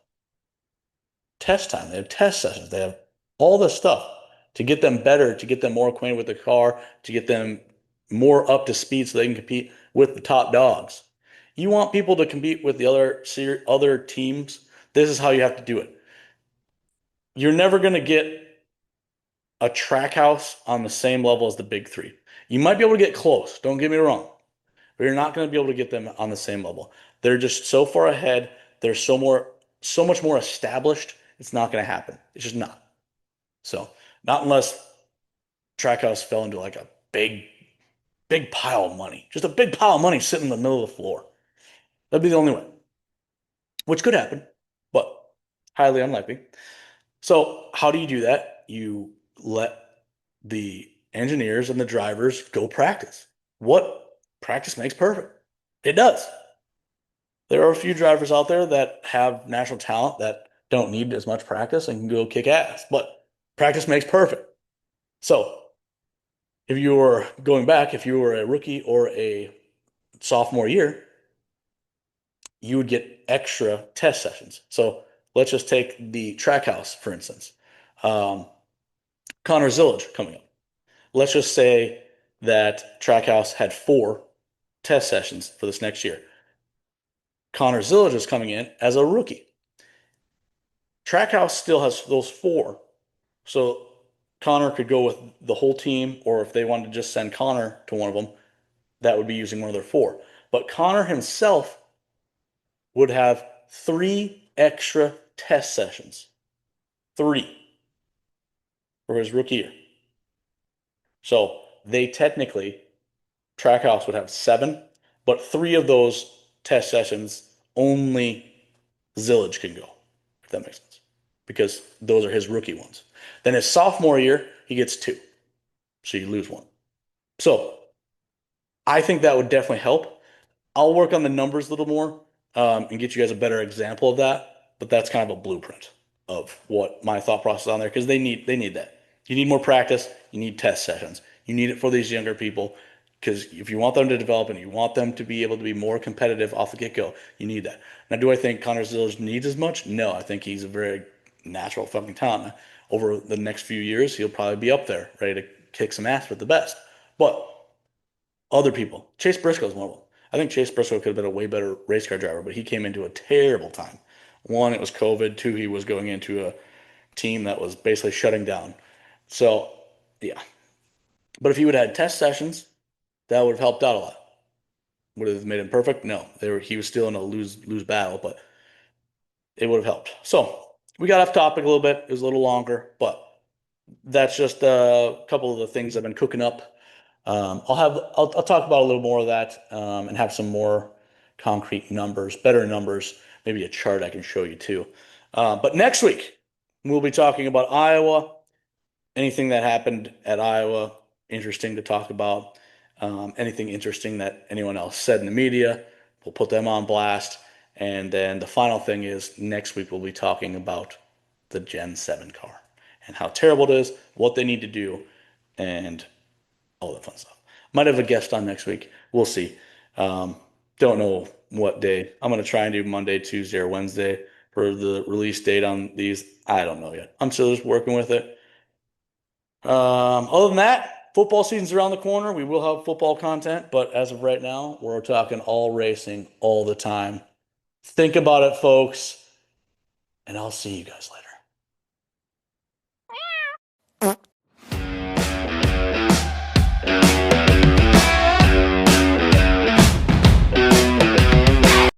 test time. They have test sessions. They have all this stuff to get them better, to get them more acquainted with the car, to get them more up to speed so they can compete with the top dogs. You want people to compete with the other teams. This is how you have to do it. You're never going to get a track house on the same level as the big three. You might be able to get close, don't get me wrong, but you're not going to be able to get them on the same level. They're just so far ahead. They're so much more established. It's not going to happen. It's just not. So, not unless Trackhouse fell into like a big pile of money. Just a big pile of money sitting in the middle of the floor. That'd be the only way, which could happen, but highly unlikely. So, how do you do that? You let the engineers and the drivers go practice. What practice makes perfect? It does. There are a few drivers out there that have natural talent that don't need as much practice and can go kick ass, but practice makes perfect. So, if you were a rookie or a sophomore year, you would get extra test sessions. So, let's just take the track house, for instance. Um, Connor Zillage coming up. Let's just say that Trackhouse had 4 test sessions for this next year. Connor Zillage is coming in as a rookie. Trackhouse still has those four. So Connor could go with the whole team, or if they wanted to just send Connor to one of them, that would be using one of their four. But Connor himself would have 3 extra test sessions. 3 for his rookie year. So they technically, Trackhouse would have 7, but 3 of those test sessions only Zillage can go, if that makes sense. Because those are his rookie ones. Then his sophomore year, he gets 2. So you lose 1. So I think that would definitely help. I'll work on the numbers a little more and get you guys a better example of that. But that's kind of a blueprint of what my thought process on there because they need that. You need more practice. You need test sessions. You need it for these younger people because if you want them to develop and you want them to be able to be more competitive off the get-go, you need that. Now, do I think Connor Zillage needs as much? No, I think he's a very natural fucking talent. Over the next few years, he'll probably be up there, ready to kick some ass with the best. But other people. Chase Briscoe is one of them. I think Chase Briscoe could have been a way better race car driver, but he came into a terrible time. One, it was COVID. Two, he was going into a team that was basically shutting down. So, yeah. But if he would have had test sessions, that would have helped out a lot. Would have made him perfect? No. He was still in a lose battle, but it would have helped. So we got off topic a little bit. It was a little longer, but that's just a couple of the things I've been cooking up. I'll talk about a little more of that and have some more concrete numbers, better numbers, maybe a chart I can show you too. But next week we'll be talking about Iowa, anything that happened at Iowa, interesting to talk about. Anything interesting that anyone else said in the media, we'll put them on blast. And then the final thing is next week we'll be talking about the Gen 7 car and how terrible it is, what they need to do, and all that fun stuff. Might have a guest on next week. We'll see. Um, don't know what day. I'm going to try and do Monday, Tuesday, or Wednesday for the release date on these. I don't know yet. I'm still just working with it. Other than that, football season's around the corner. We will have football content, but as of right now, we're talking all racing all the time. Think about it, folks, and I'll see you guys later.